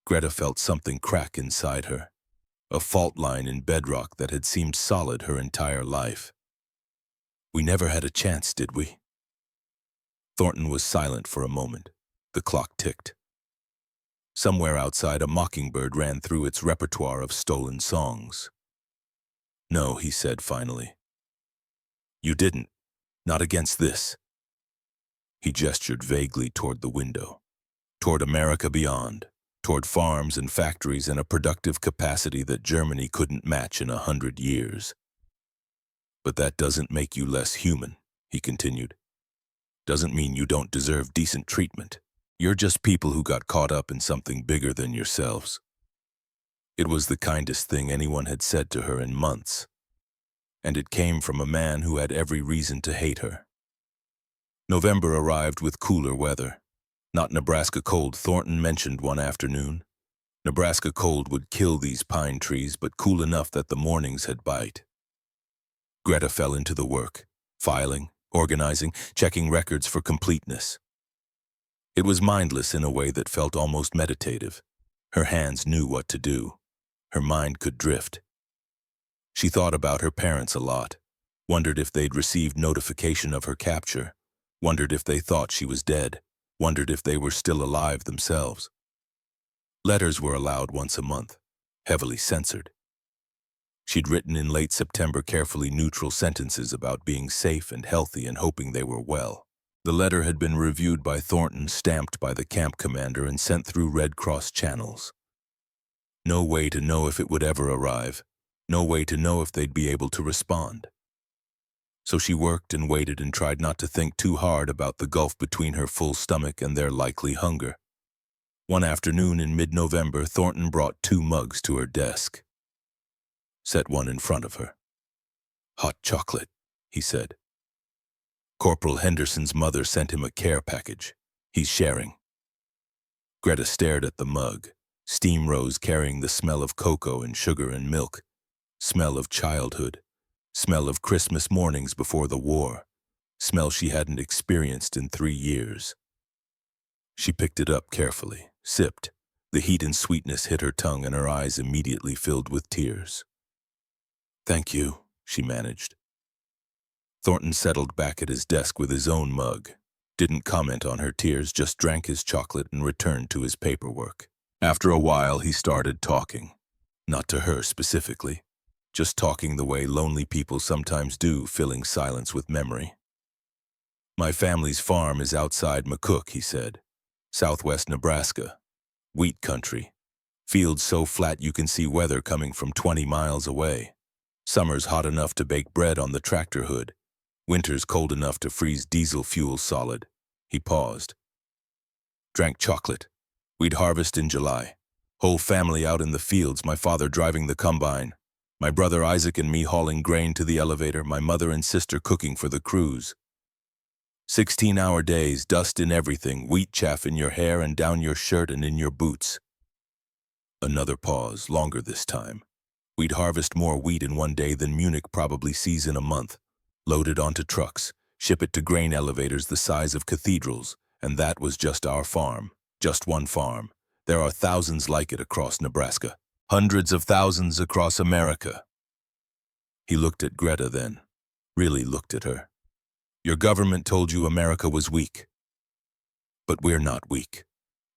Greta felt something crack inside her, a fault line in bedrock that had seemed solid her entire life. We never had a chance, did we? Thornton was silent for a moment. The clock ticked. Somewhere outside, a mockingbird ran through its repertoire of stolen songs. No, he said finally. You didn't. Not against this. He gestured vaguely toward the window, toward America beyond, toward farms and factories and a productive capacity that Germany couldn't match in 100 years. But that doesn't make you less human, he continued. Doesn't mean you don't deserve decent treatment. You're just people who got caught up in something bigger than yourselves. It was the kindest thing anyone had said to her in months, and it came from a man who had every reason to hate her. November arrived with cooler weather. Not Nebraska cold, Thornton mentioned one afternoon. Nebraska cold would kill these pine trees, but cool enough that the mornings had bite. Greta fell into the work, filing, organizing, checking records for completeness. It was mindless in a way that felt almost meditative. Her hands knew what to do. Her mind could drift. She thought about her parents a lot, wondered if they'd received notification of her capture, wondered if they thought she was dead, wondered if they were still alive themselves. Letters were allowed once a month, heavily censored. She'd written in late September carefully neutral sentences about being safe and healthy and hoping they were well. The letter had been reviewed by Thornton, stamped by the camp commander, and sent through Red Cross channels. No way to know if it would ever arrive. No way to know if they'd be able to respond. So she worked and waited and tried not to think too hard about the gulf between her full stomach and their likely hunger. One afternoon in mid-November, Thornton brought 2 mugs to her desk. Set one in front of her. Hot chocolate, he said. Corporal Henderson's mother sent him a care package. He's sharing. Greta stared at the mug. Steam rose, carrying the smell of cocoa and sugar and milk. Smell of childhood. Smell of Christmas mornings before the war. Smell she hadn't experienced in 3 years. She picked it up carefully, sipped. The heat and sweetness hit her tongue and her eyes immediately filled with tears. Thank you, she managed. Thornton settled back at his desk with his own mug, didn't comment on her tears, just drank his chocolate and returned to his paperwork. After a while, he started talking. Not to her specifically, just talking the way lonely people sometimes do, filling silence with memory. My family's farm is outside McCook, he said. Southwest Nebraska. Wheat country. Fields so flat you can see weather coming from 20 miles away. Summers hot enough to bake bread on the tractor hood. Winters cold enough to freeze diesel fuel solid. He paused. Drank chocolate. We'd harvest in July. Whole family out in the fields, my father driving the combine. My brother Isaac and me hauling grain to the elevator, my mother and sister cooking for the crews. 16-hour days, dust in everything, wheat chaff in your hair and down your shirt and in your boots. Another pause, longer this time. We'd harvest more wheat in one day than Munich probably sees in a month. Load it onto trucks, ship it to grain elevators the size of cathedrals, and that was just our farm, just one farm. There are thousands like it across Nebraska, hundreds of thousands across America. He looked at Greta then, really looked at her. Your government told you America was weak. But we're not weak.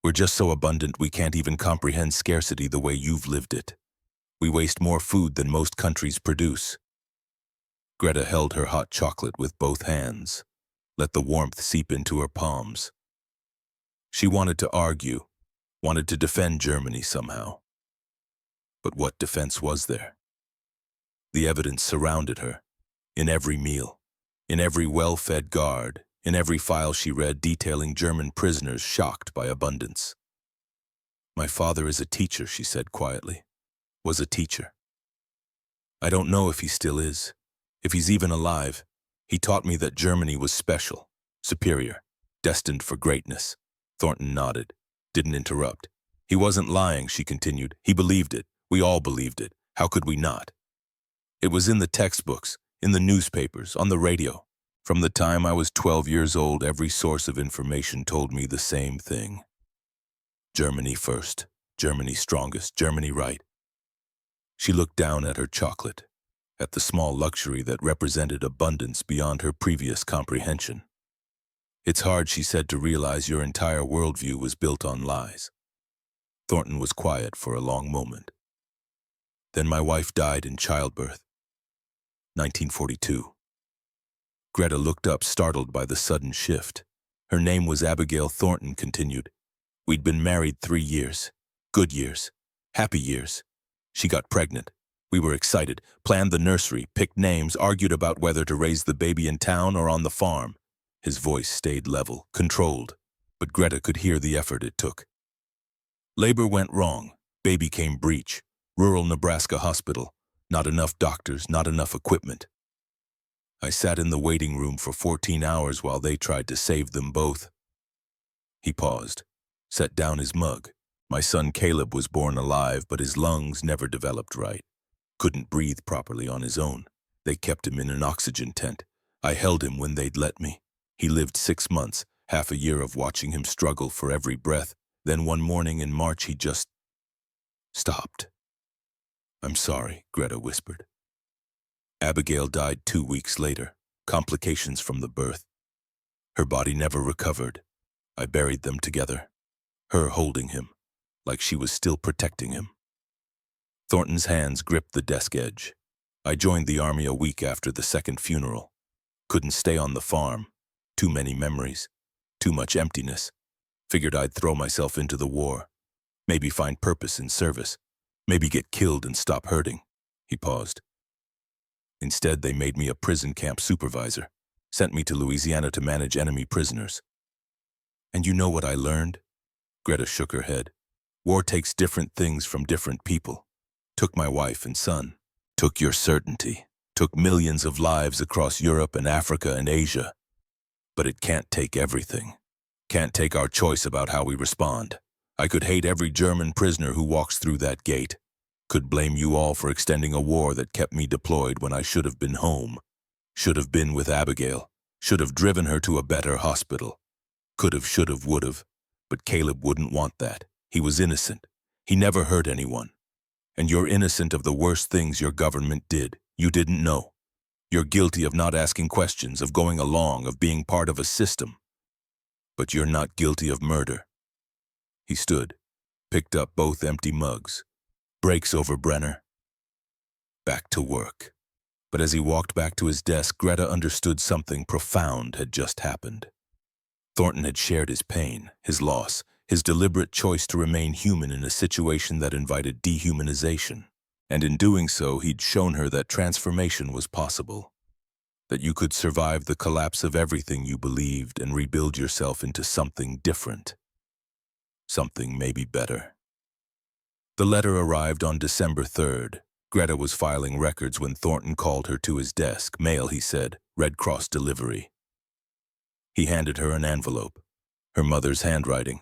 We're just so abundant we can't even comprehend scarcity the way you've lived it. We waste more food than most countries produce. Greta held her hot chocolate with both hands, let the warmth seep into her palms. She wanted to argue, wanted to defend Germany somehow. But what defense was there? The evidence surrounded her, in every meal, in every well-fed guard, in every file she read detailing German prisoners shocked by abundance. My father is a teacher, she said quietly. Was a teacher. I don't know if he still is, if he's even alive. He taught me that Germany was special, superior, destined for greatness. Thornton nodded, didn't interrupt. He wasn't lying, she continued. He believed it. We all believed it. How could we not? It was in the textbooks, in the newspapers, on the radio. From the time I was 12 years old, every source of information told me the same thing. Germany first, Germany strongest, Germany right. She looked down at her chocolate, at the small luxury that represented abundance beyond her previous comprehension. It's hard, she said, to realize your entire worldview was built on lies. Thornton was quiet for a long moment. Then my wife died in childbirth. 1942. Greta looked up, startled by the sudden shift. Her name was Abigail. Thornton continued. We'd been married 3 years. Good years. Happy years. She got pregnant. We were excited, planned the nursery, picked names, argued about whether to raise the baby in town or on the farm. His voice stayed level, controlled, but Greta could hear the effort it took. Labor went wrong. Baby came breech. Rural Nebraska hospital. Not enough doctors, not enough equipment. I sat in the waiting room for 14 hours while they tried to save them both. He paused, set down his mug. My son Caleb was born alive, but his lungs never developed right. Couldn't breathe properly on his own. They kept him in an oxygen tent. I held him when they'd let me. He lived 6 months, half a year of watching him struggle for every breath. Then one morning in March, he just stopped. I'm sorry, Greta whispered. Abigail died 2 weeks later, complications from the birth. Her body never recovered. I buried them together, her holding him, like she was still protecting him. Thornton's hands gripped the desk edge. I joined the army a week after the second funeral. Couldn't stay on the farm. Too many memories. Too much emptiness. Figured I'd throw myself into the war. Maybe find purpose in service. Maybe get killed and stop hurting. He paused. Instead, they made me a prison camp supervisor. Sent me to Louisiana to manage enemy prisoners. And you know what I learned? Greta shook her head. War takes different things from different people. Took my wife and son. Took your certainty. Took millions of lives across Europe and Africa and Asia. But it can't take everything. Can't take our choice about how we respond. I could hate every German prisoner who walks through that gate. Could blame you all for extending a war that kept me deployed when I should have been home. Should have been with Abigail. Should have driven her to a better hospital. Could have, should have, would have. But Caleb wouldn't want that. He was innocent. He never hurt anyone. And you're innocent of the worst things your government did. You didn't know. You're guilty of not asking questions, of going along, of being part of a system. But you're not guilty of murder. He stood, picked up both empty mugs. Brakes over, Brenner. Back to work. But as he walked back to his desk, Greta understood something profound had just happened. Thornton had shared his pain, his loss, his deliberate choice to remain human in a situation that invited dehumanization. And in doing so, he'd shown her that transformation was possible. That you could survive the collapse of everything you believed and rebuild yourself into something different. Something maybe better. The letter arrived on December 3rd. Greta was filing records when Thornton called her to his desk. Mail, he said, Red Cross delivery. He handed her an envelope. Her mother's handwriting.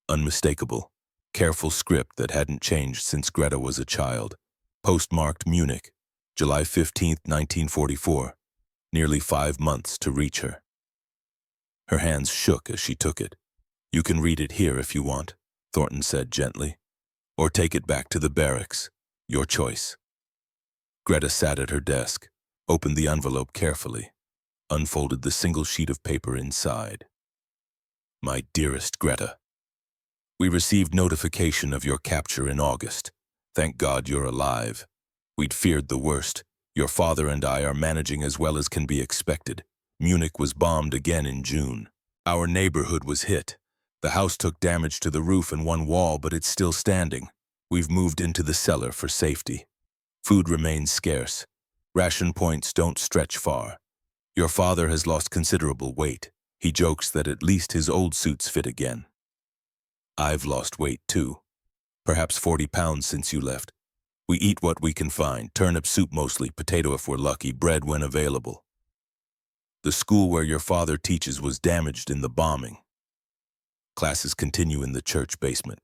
Unmistakable. Careful script that hadn't changed since Greta was a child. Postmarked Munich, July 15, 1944. Nearly 5 months to reach her. Her hands shook as she took it. You can read it here if you want, Thornton said gently. Or take it back to the barracks. Your choice. Greta sat at her desk, opened the envelope carefully, unfolded the single sheet of paper inside. My dearest Greta, we received notification of your capture in August. Thank God you're alive. We'd feared the worst. Your father and I are managing as well as can be expected. Munich was bombed again in June. Our neighborhood was hit. The house took damage to the roof and one wall, but it's still standing. We've moved into the cellar for safety. Food remains scarce. Ration points don't stretch far. Your father has lost considerable weight. He jokes that at least his old suits fit again. I've lost weight too. Perhaps 40 pounds since you left. We eat what we can find, turnip soup mostly, potato if we're lucky, bread when available. The school where your father teaches was damaged in the bombing. Classes continue in the church basement.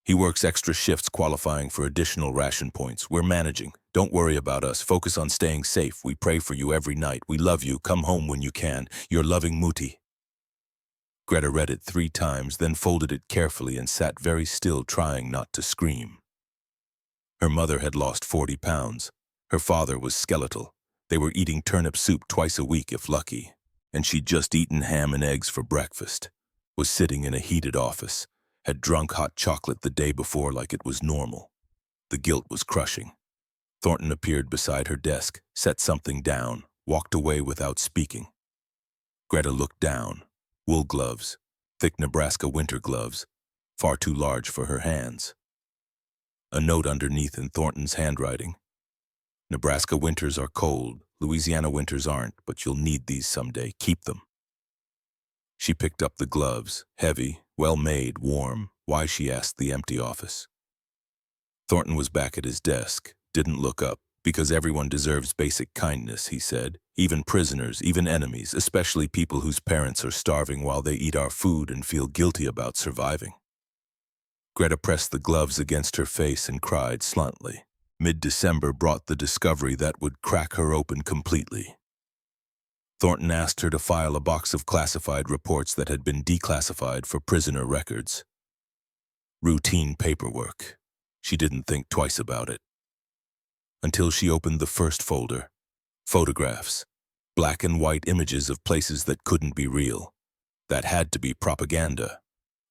He works extra shifts qualifying for additional ration points. We're managing. Don't worry about us. Focus on staying safe. We pray for you every night. We love you. Come home when you can. Your loving Mutti. Greta read it 3 times, then folded it carefully and sat very still, trying not to scream. Her mother had lost 40 pounds. Her father was skeletal. They were eating turnip soup twice a week if lucky. And she'd just eaten ham and eggs for breakfast. Was sitting in a heated office. Had drunk hot chocolate the day before like it was normal. The guilt was crushing. Thornton appeared beside her desk, set something down, walked away without speaking. Greta looked down. Wool gloves, thick Nebraska winter gloves, far too large for her hands. A note underneath in Thornton's handwriting. Nebraska winters are cold, Louisiana winters aren't, but you'll need these someday. Keep them. She picked up the gloves, heavy, well-made, warm. Why, she asked the empty office. Thornton was back at his desk, didn't look up. Because everyone deserves basic kindness, he said. Even prisoners, even enemies, especially people whose parents are starving while they eat our food and feel guilty about surviving. Greta pressed the gloves against her face and cried slantly. Mid-December brought the discovery that would crack her open completely. Thornton asked her to file a box of classified reports that had been declassified for prisoner records. Routine paperwork. She didn't think twice about it. Until she opened the first folder. Photographs. Black and white images of places that couldn't be real. That had to be propaganda.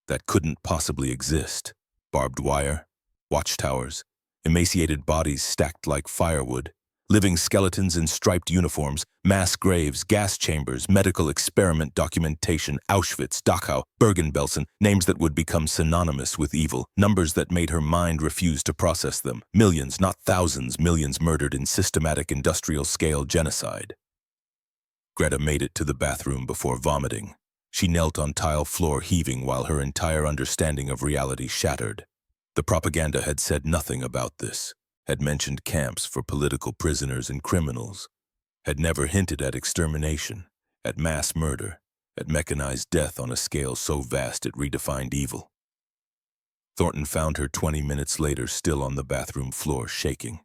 That couldn't possibly exist. Barbed wire, watchtowers, emaciated bodies stacked like firewood, living skeletons in striped uniforms, mass graves, gas chambers, medical experiment documentation, Auschwitz, Dachau, Bergen-Belsen, names that would become synonymous with evil, numbers that made her mind refuse to process them. Millions, not thousands, millions murdered in systematic industrial-scale genocide. Greta made it to the bathroom before vomiting. She knelt on tile floor heaving while her entire understanding of reality shattered. The propaganda had said nothing about this, had mentioned camps for political prisoners and criminals, had never hinted at extermination, at mass murder, at mechanized death on a scale so vast it redefined evil. Thornton found her 20 minutes later still on the bathroom floor, shaking.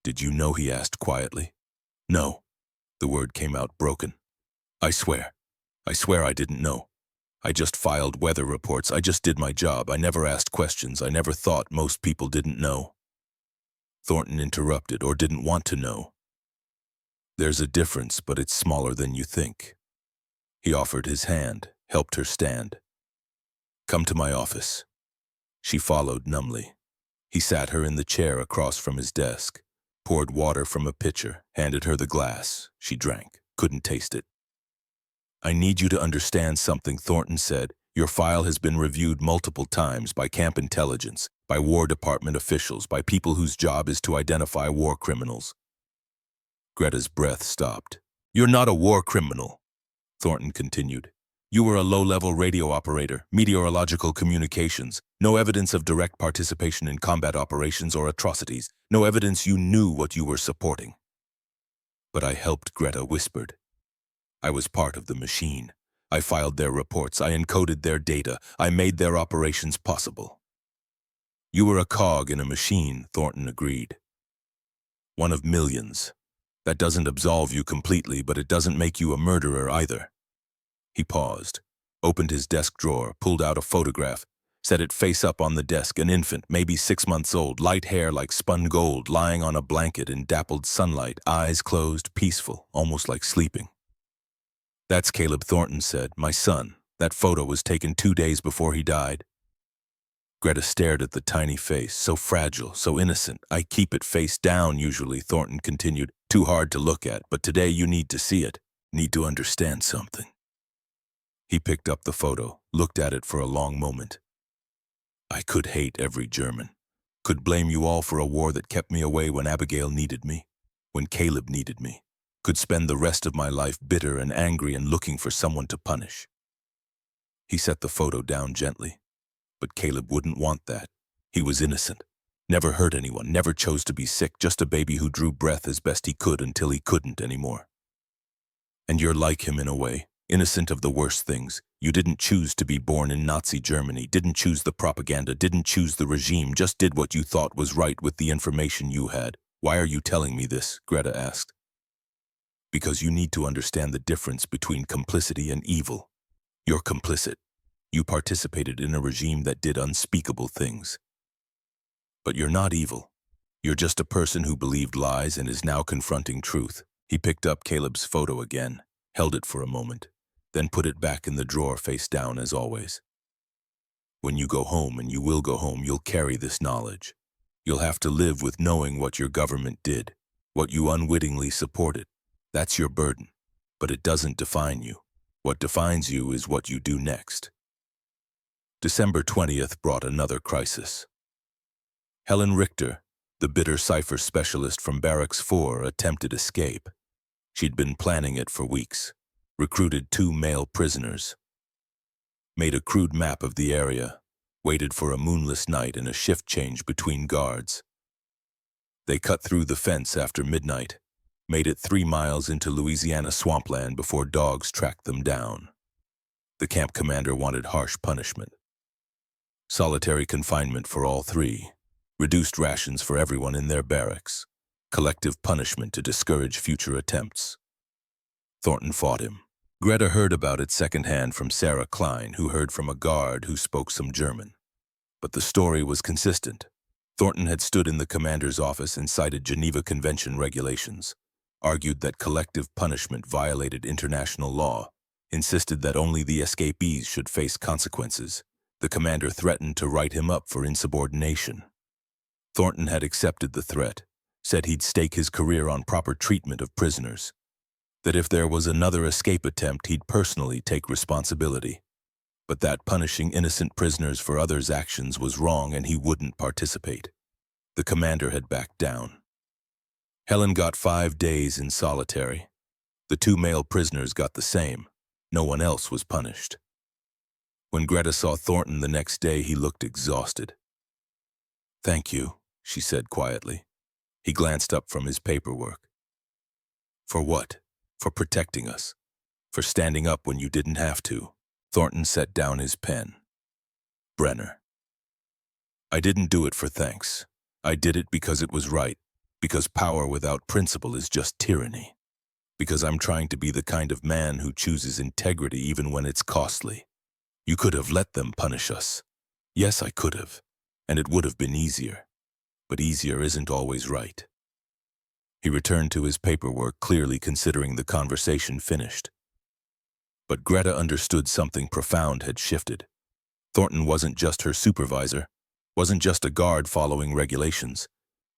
"Did you know?" he asked quietly. "No." The word came out broken. I swear I didn't know. I just filed weather reports. I just did my job. I never asked questions. I never thought most people didn't know." Thornton interrupted, or didn't want to know. "There's a difference, but it's smaller than you think." He offered his hand, helped her stand. "Come to my office." She followed numbly. He sat her in the chair across from his desk, poured water from a pitcher, handed her the glass. She drank, couldn't taste it. "I need you to understand something," Thornton said. "Your file has been reviewed multiple times by camp intelligence, by War Department officials, by people whose job is to identify war criminals." Greta's breath stopped. "You're not a war criminal," Thornton continued. "You were a low-level radio operator, meteorological communications, no evidence of direct participation in combat operations or atrocities, no evidence you knew what you were supporting." "But I helped," Greta whispered. "I was part of the machine. I filed their reports. I encoded their data. I made their operations possible." "You were a cog in a machine," Thornton agreed. "One of millions. That doesn't absolve you completely, but it doesn't make you a murderer either." He paused, opened his desk drawer, pulled out a photograph, set it face up on the desk, an infant, maybe 6 months old, light hair like spun gold, lying on a blanket in dappled sunlight, eyes closed, peaceful, almost like sleeping. "That's Caleb," Thornton said, "my son. That photo was taken 2 days before he died." Greta stared at the tiny face, so fragile, so innocent. I keep it face down usually, Thornton continued. Too hard to look at, but today you need to see it. Need to understand something. He picked up the photo, looked at it for a long moment. I could hate every German. Could blame you all for a war that kept me away when Abigail needed me, when Caleb needed me. Could spend the rest of my life bitter and angry and looking for someone to punish. He set the photo down gently. But Caleb wouldn't want that. He was innocent. Never hurt anyone, never chose to be sick, just a baby who drew breath as best he could until he couldn't anymore. And you're like him in a way, innocent of the worst things. You didn't choose to be born in Nazi Germany, didn't choose the propaganda, didn't choose the regime, just did what you thought was right with the information you had. Why are you telling me this? Greta asked. Because you need to understand the difference between complicity and evil. You're complicit. You participated in a regime that did unspeakable things. But you're not evil. You're just a person who believed lies and is now confronting truth. He picked up Caleb's photo again, held it for a moment, then put it back in the drawer face down as always. When you go home, and you will go home, you'll carry this knowledge. You'll have to live with knowing what your government did, what you unwittingly supported. That's your burden, but it doesn't define you. What defines you is what you do next. December 20th brought another crisis. Helen Richter, the bitter cipher specialist from Barracks 4, attempted escape. She'd been planning it for weeks, recruited 2 male prisoners, made a crude map of the area, waited for a moonless night and a shift change between guards. They cut through the fence after midnight, made it 3 miles into Louisiana swampland before dogs tracked them down. The camp commander wanted harsh punishment. Solitary confinement for all 3, reduced rations for everyone in their barracks, collective punishment to discourage future attempts. Thornton fought him. Greta heard about it secondhand from Sarah Klein, who heard from a guard who spoke some German. But the story was consistent. Thornton had stood in the commander's office and cited Geneva Convention regulations, argued that collective punishment violated international law, insisted that only the escapees should face consequences. The commander threatened to write him up for insubordination. Thornton had accepted the threat, said he'd stake his career on proper treatment of prisoners, that if there was another escape attempt, he'd personally take responsibility, but that punishing innocent prisoners for others' actions was wrong and he wouldn't participate. The commander had backed down. Helen got 5 days in solitary. The 2 male prisoners got the same. No one else was punished. When Greta saw Thornton the next day, he looked exhausted. "Thank you," she said quietly. He glanced up from his paperwork. "For what? For protecting us. For standing up when you didn't have to." Thornton set down his pen. Brenner. "I didn't do it for thanks. I did it because it was right, because power without principle is just tyranny, because I'm trying to be the kind of man who chooses integrity even when it's costly. You could have let them punish us. Yes, I could have, and it would have been easier. But easier isn't always right." He returned to his paperwork, clearly considering the conversation finished. But Greta understood something profound had shifted. Thornton wasn't just her supervisor, wasn't just a guard following regulations.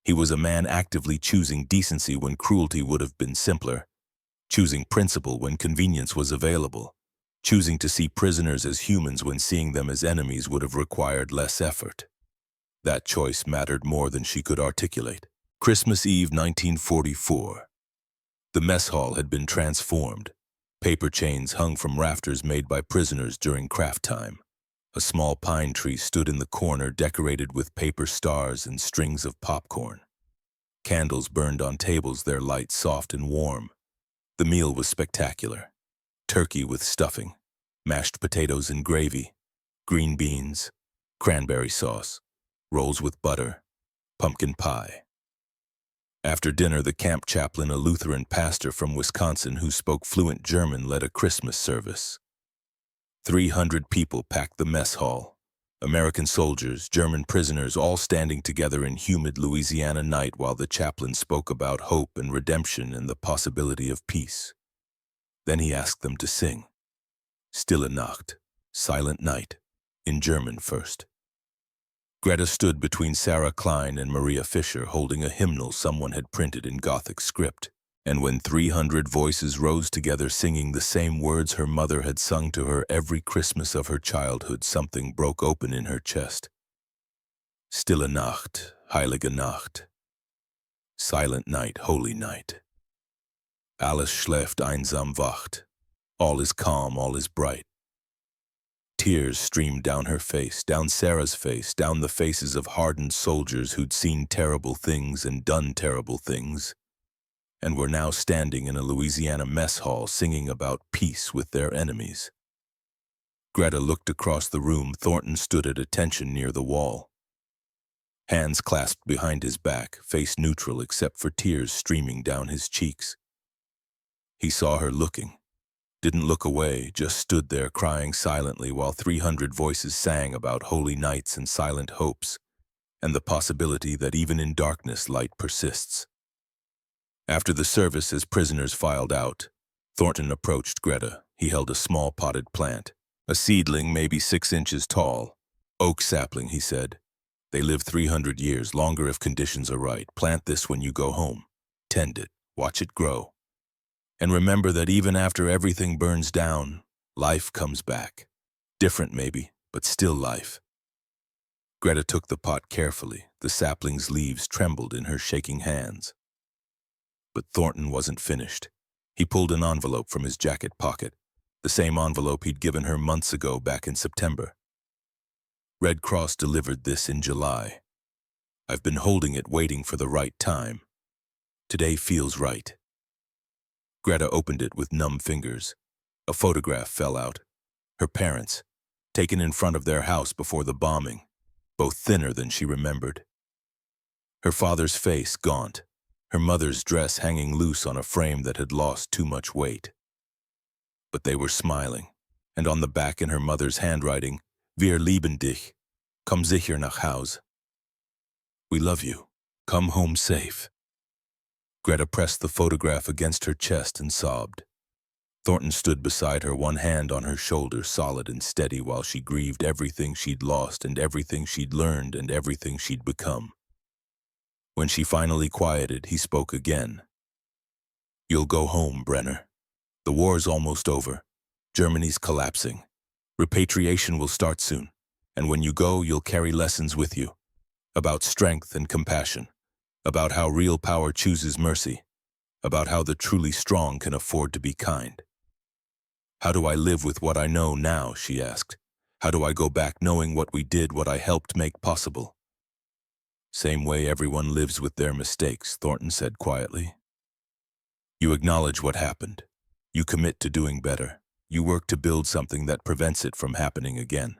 He was a man actively choosing decency when cruelty would have been simpler, choosing principle when convenience was available, choosing to see prisoners as humans when seeing them as enemies would have required less effort. That choice mattered more than she could articulate. Christmas Eve 1944. The mess hall had been transformed. Paper chains hung from rafters made by prisoners during craft time. A small pine tree stood in the corner, decorated with paper stars and strings of popcorn. Candles burned on tables, their light soft and warm. The meal was spectacular. Turkey with stuffing, mashed potatoes and gravy, green beans, cranberry sauce, rolls with butter, pumpkin pie. After dinner, the camp chaplain, a Lutheran pastor from Wisconsin who spoke fluent German, led a Christmas service. 300 people packed the mess hall. American soldiers, German prisoners, all standing together in humid Louisiana night while the chaplain spoke about hope and redemption and the possibility of peace. Then he asked them to sing. Stille Nacht, Silent Night, in German first. Greta stood between Sarah Klein and Maria Fisher holding a hymnal someone had printed in Gothic script. And when 300 voices rose together singing the same words her mother had sung to her every Christmas of her childhood, something broke open in her chest. Stille Nacht, heilige Nacht. Silent night, holy night. Alles schläft, einsam wacht. All is calm, all is bright. Tears streamed down her face, down Sarah's face, down the faces of hardened soldiers who'd seen terrible things and done terrible things, and were now standing in a Louisiana mess hall singing about peace with their enemies. Greta looked across the room. Thornton stood at attention near the wall. Hands clasped behind his back, face neutral except for tears streaming down his cheeks. He saw her looking. Didn't look away, just stood there crying silently while 300 voices sang about holy nights and silent hopes, and the possibility that even in darkness light persists. After the service, as prisoners filed out, Thornton approached Greta. He held a small potted plant, a seedling maybe 6 inches tall. Oak sapling, he said. They live 300 years, longer if conditions are right. Plant this when you go home. Tend it, watch it grow. And remember that even after everything burns down, life comes back. Different maybe, but still life. Greta took the pot carefully. The sapling's leaves trembled in her shaking hands. But Thornton wasn't finished. He pulled an envelope from his jacket pocket, the same envelope he'd given her months ago back in September. Red Cross delivered this in July. I've been holding it, waiting for the right time. Today feels right. Greta opened it with numb fingers. A photograph fell out. Her parents, taken in front of their house before the bombing, both thinner than she remembered. Her father's face gaunt, her mother's dress hanging loose on a frame that had lost too much weight. But they were smiling, and on the back in her mother's handwriting, Wir lieben dich, komm sicher nach Haus. We love you, come home safe. Greta pressed the photograph against her chest and sobbed. Thornton stood beside her, one hand on her shoulder, solid and steady, while she grieved everything she'd lost and everything she'd learned and everything she'd become. When she finally quieted, he spoke again. You'll go home, Brenner. The war's almost over. Germany's collapsing. Repatriation will start soon, and when you go, you'll carry lessons with you. About strength and compassion. About how real power chooses mercy. About how the truly strong can afford to be kind. How do I live with what I know now, she asked. How do I go back knowing what we did, what I helped make possible? Same way everyone lives with their mistakes, Thornton said quietly. You acknowledge what happened. You commit to doing better. You work to build something that prevents it from happening again.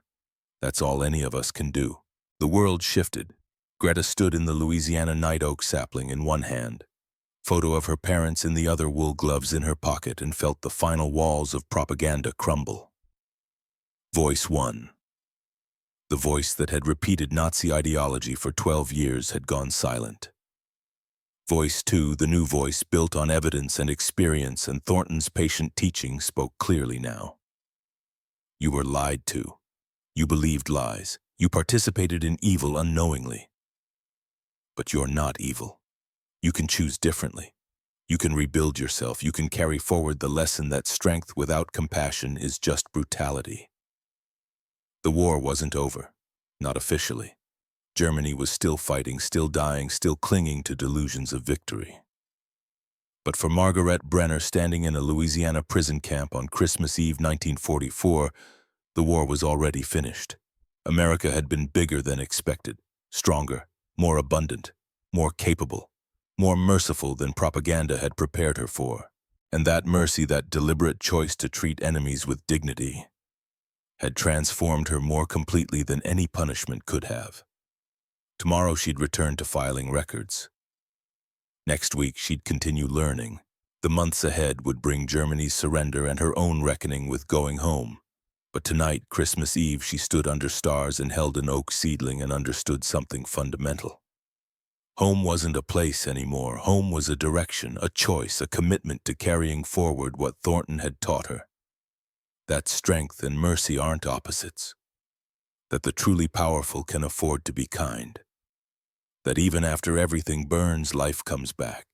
That's all any of us can do. The world shifted. Greta stood in the Louisiana night oak sapling in one hand, photo of her parents in the other, wool gloves in her pocket, and felt the final walls of propaganda crumble. Voice 1. The voice that had repeated Nazi ideology for 12 years had gone silent. Voice 2, the new voice built on evidence and experience and Thornton's patient teaching, spoke clearly now. You were lied to. You believed lies. You participated in evil unknowingly. But you're not evil. You can choose differently. You can rebuild yourself. You can carry forward the lesson that strength without compassion is just brutality. The war wasn't over. Not officially. Germany was still fighting, still dying, still clinging to delusions of victory. But for Margaret Brenner, standing in a Louisiana prison camp on Christmas Eve 1944, the war was already finished. America had been bigger than expected, stronger, more abundant, more capable, more merciful than propaganda had prepared her for. And that mercy, that deliberate choice to treat enemies with dignity, had transformed her more completely than any punishment could have. Tomorrow she'd return to filing records. Next week she'd continue learning. The months ahead would bring Germany's surrender and her own reckoning with going home. But tonight, Christmas Eve, she stood under stars and held an oak seedling and understood something fundamental. Home wasn't a place anymore. Home was a direction, a choice, a commitment to carrying forward what Thornton had taught her. That strength and mercy aren't opposites. that the truly powerful can afford to be kind, that even after everything burns, life comes back.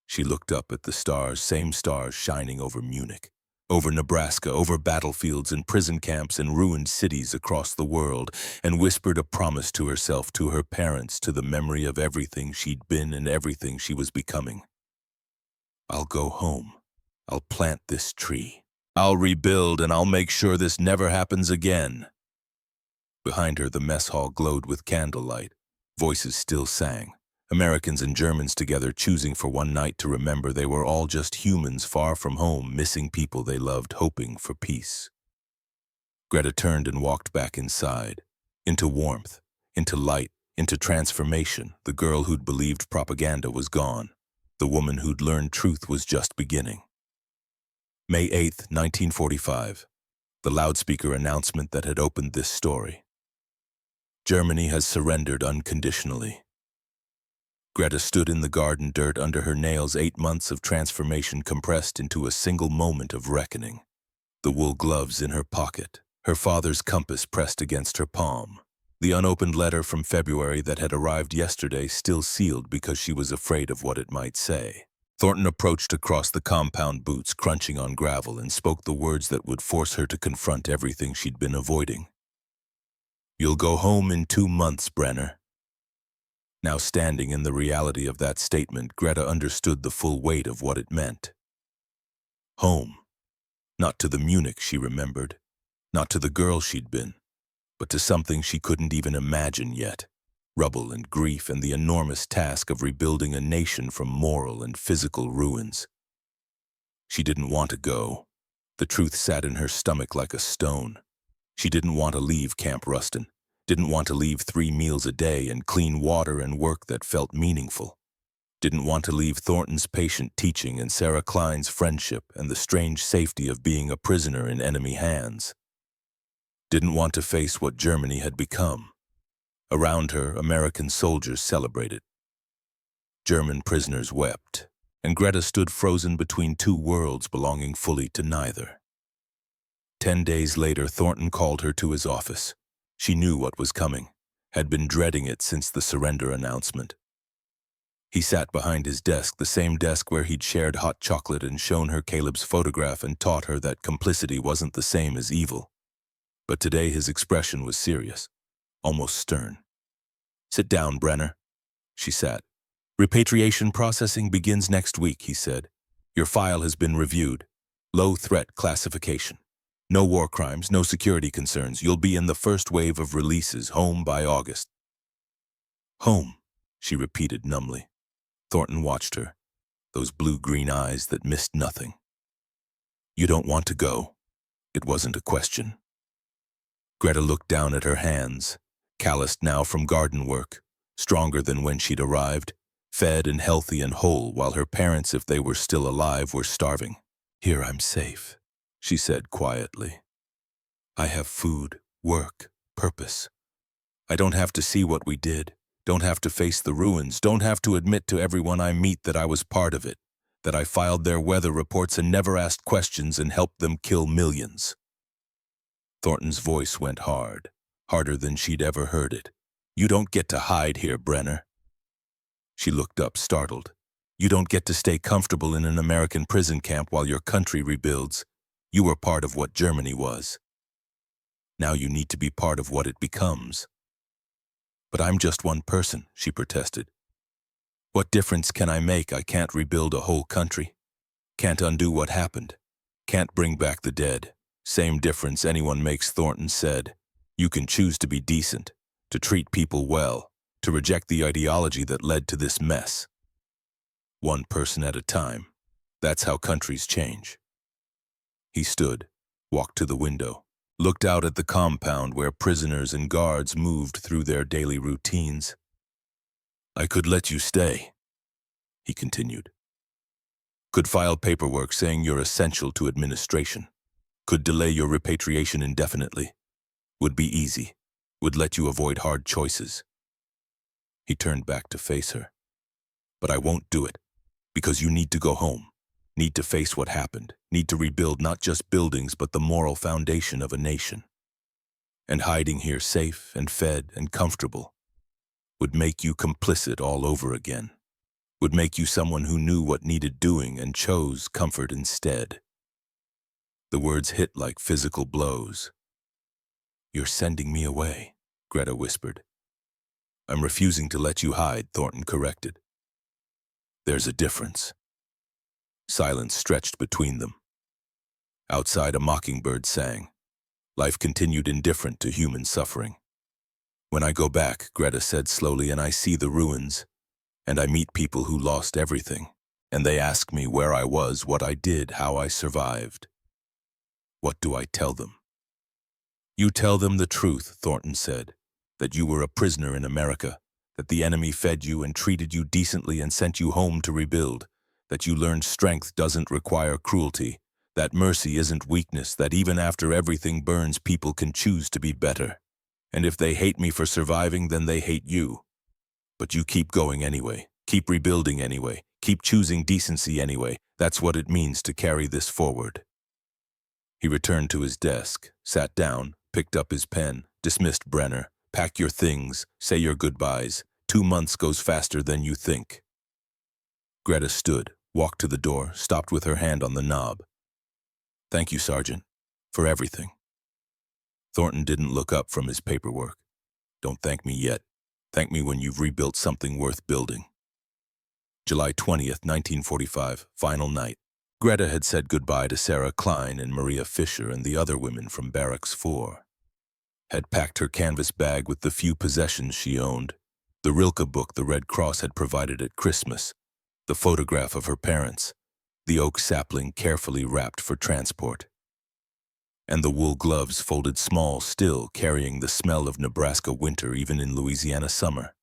She looked up at the stars, same stars shining over Munich, over Nebraska, over battlefields and prison camps and ruined cities across the world, and whispered a promise to herself, to her parents, to the memory of everything she'd been and everything she was becoming. I'll go home. I'll plant this tree. I'll rebuild, and I'll make sure this never happens again. Behind her, the mess hall glowed with candlelight. Voices still sang. Americans and Germans together, choosing for one night to remember they were all just humans far from home, missing people they loved, hoping for peace. Greta turned and walked back inside, into warmth, into light, into transformation. The girl who'd believed propaganda was gone. The woman who'd learned truth was just beginning. May 8th, 1945. The loudspeaker announcement that had opened this story. Germany has surrendered unconditionally. Greta stood in the garden dirt under her nails, 8 months of transformation compressed into a single moment of reckoning. The wool gloves in her pocket, her father's compass pressed against her palm, the unopened letter from February that had arrived yesterday still sealed because she was afraid of what it might say. Thornton approached across the compound, boots crunching on gravel, and spoke the words that would force her to confront everything she'd been avoiding. "You'll go home in 2 months, Brenner." Now standing in the reality of that statement, Greta understood the full weight of what it meant. Home. Not to the Munich she remembered, not to the girl she'd been, but to something she couldn't even imagine yet. Rubble and grief and the enormous task of rebuilding a nation from moral and physical ruins. She didn't want to go. The truth sat in her stomach like a stone. She didn't want to leave Camp Rustin. Didn't want to leave 3 meals a day and clean water and work that felt meaningful. Didn't want to leave Thornton's patient teaching and Sarah Klein's friendship and the strange safety of being a prisoner in enemy hands. Didn't want to face what Germany had become. Around her, American soldiers celebrated. German prisoners wept, and Greta stood frozen between 2 worlds belonging fully to neither. 10 days later, Thornton called her to his office. She knew what was coming, had been dreading it since the surrender announcement. He sat behind his desk, the same desk where he'd shared hot chocolate and shown her Caleb's photograph and taught her that complicity wasn't the same as evil. But today his expression was serious, almost stern. "Sit down, Brenner." She sat. "Repatriation processing begins next week," he said. "Your file has been reviewed. Low threat classification. No war crimes, no security concerns. You'll be in the first wave of releases, home by August." "Home," she repeated numbly. Thornton watched her, those blue-green eyes that missed nothing. "You don't want to go?" It wasn't a question. Greta looked down at her hands, calloused now from garden work, stronger than when she'd arrived, fed and healthy and whole, while her parents, if they were still alive, were starving. "Here I'm safe," she said quietly. "I have food, work, purpose. I don't have to see what we did, don't have to face the ruins, don't have to admit to everyone I meet that I was part of it, that I filed their weather reports and never asked questions and helped them kill millions." Thornton's voice went hard, harder than she'd ever heard it. "You don't get to hide here, Brenner." She looked up, startled. "You don't get to stay comfortable in an American prison camp while your country rebuilds. You were part of what Germany was. Now you need to be part of what it becomes." "But I'm just one person," she protested. "What difference can I make? I can't rebuild a whole country. Can't undo what happened. Can't bring back the dead. Same difference anyone makes," Thornton said. "You can choose to be decent, to treat people well, to reject the ideology that led to this mess. One person at a time. That's how countries change." He stood, walked to the window, looked out at the compound where prisoners and guards moved through their daily routines. "I could let you stay," he continued. "Could file paperwork saying you're essential to administration. Could delay your repatriation indefinitely. Would be easy. Would let you avoid hard choices." He turned back to face her. "But I won't do it, because you need to go home. Need to face what happened. Need to rebuild not just buildings, but the moral foundation of a nation." And hiding here safe and fed and comfortable would make you complicit all over again, would make you someone who knew what needed doing and chose comfort instead. The words hit like physical blows. "You're sending me away," Greta whispered. "I'm refusing to let you hide," Thornton corrected. "There's a difference." Silence stretched between them. Outside, a mockingbird sang. Life continued indifferent to human suffering. "When I go back," Greta said slowly, "and I see the ruins, and I meet people who lost everything, and they ask me where I was, what I did, how I survived. What do I tell them?" "You tell them the truth," Thornton said, "that you were a prisoner in America, that the enemy fed you and treated you decently and sent you home to rebuild, that you learned strength doesn't require cruelty, that mercy isn't weakness, that even after everything burns, people can choose to be better. And if they hate me for surviving, then they hate you. But you keep going anyway, keep rebuilding anyway, keep choosing decency anyway. That's what it means to carry this forward." He returned to his desk, sat down, picked up his pen, dismissed Brenner. "Pack your things, say your goodbyes. 2 months goes faster than you think." Greta stood, walked to the door, stopped with her hand on the knob. "Thank you, Sergeant, for everything." Thornton didn't look up from his paperwork. "Don't thank me yet. Thank me when you've rebuilt something worth building." July 20th, 1945, final night. Greta had said goodbye to Sarah Klein and Maria Fisher and the other women from Barracks 4. Had packed her canvas bag with the few possessions she owned, the Rilke book the Red Cross had provided at Christmas, the photograph of her parents, the oak sapling carefully wrapped for transport, and the wool gloves folded small still, carrying the smell of Nebraska winter even in Louisiana summer.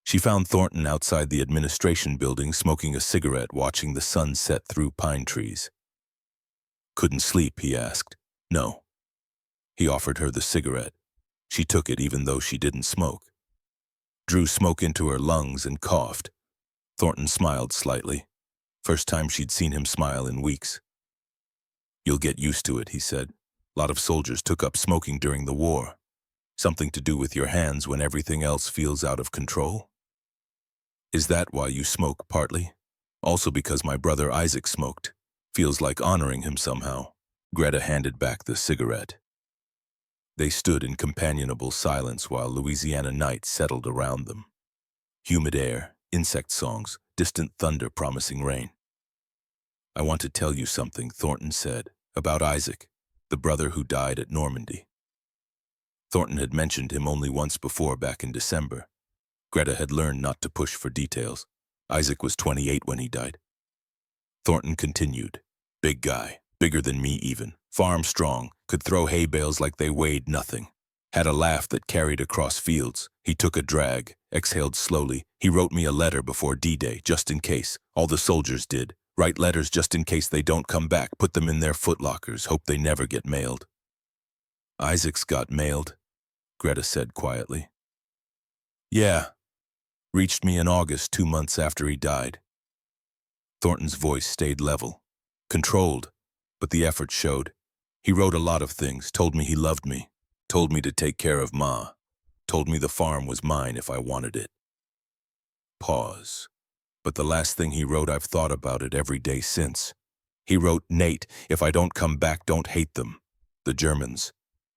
She found Thornton outside the administration building smoking a cigarette, watching the sun set through pine trees. "Couldn't sleep?" he asked. "No." He offered her the cigarette. She took it even though she didn't smoke. Drew smoke into her lungs and coughed. Thornton smiled slightly. First time she'd seen him smile in weeks. "You'll get used to it," he said. "A lot of soldiers took up smoking during the war. Something to do with your hands when everything else feels out of control?" "Is that why you smoke, partly? Also because my brother Isaac smoked. Feels like honoring him somehow." Greta handed back the cigarette. They stood in companionable silence while Louisiana night settled around them. Humid air, insect songs, distant thunder promising rain. "I want to tell you something," Thornton said, "about Isaac, the brother who died at Normandy." Thornton had mentioned him only once before, back in December. Greta had learned not to push for details. Isaac was 28 when he died. Thornton continued. "Big guy, bigger than me even, farm strong, could throw hay bales like they weighed nothing. Had a laugh that carried across fields. He took a drag, exhaled slowly. He wrote me a letter before D-Day, just in case. All the soldiers did. Write letters just in case they don't come back, put them in their footlockers, hope they never get mailed." "Isaac's got mailed," Greta said quietly. "Yeah. Reached me in August, 2 months after he died." Thornton's voice stayed level, controlled, but the effort showed. "He wrote a lot of things, told me he loved me, told me to take care of Ma, told me the farm was mine if I wanted it." Pause. "But the last thing he wrote, I've thought about it every day since. He wrote, 'Nate, if I don't come back, don't hate them. The Germans.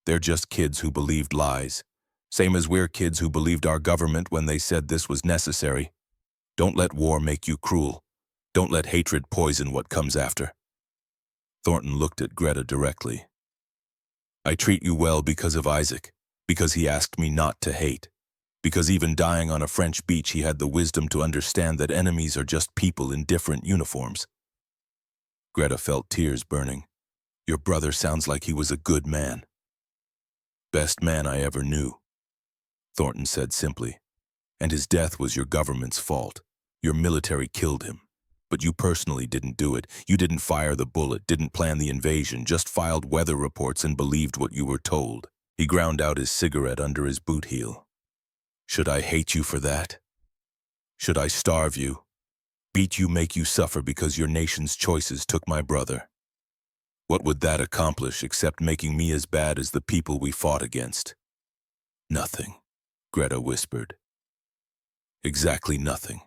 They're just kids who believed lies. Same as we're kids who believed our government when they said this was necessary. Don't let war make you cruel. Don't let hatred poison what comes after.'" Thornton looked at Greta directly. "I treat you well because of Isaac, because he asked me not to hate. Because even dying on a French beach, he had the wisdom to understand that enemies are just people in different uniforms." Greta felt tears burning. "Your brother sounds like he was a good man." "Best man I ever knew," Thornton said simply. "And his death was your government's fault. Your military killed him. But you personally didn't do it. You didn't fire the bullet, didn't plan the invasion, just filed weather reports and believed what you were told." He ground out his cigarette under his boot heel. "Should I hate you for that? Should I starve you? Beat you, make you suffer because your nation's choices took my brother?" What would that accomplish except making me as bad as the people we fought against? Nothing, Greta whispered. Exactly nothing.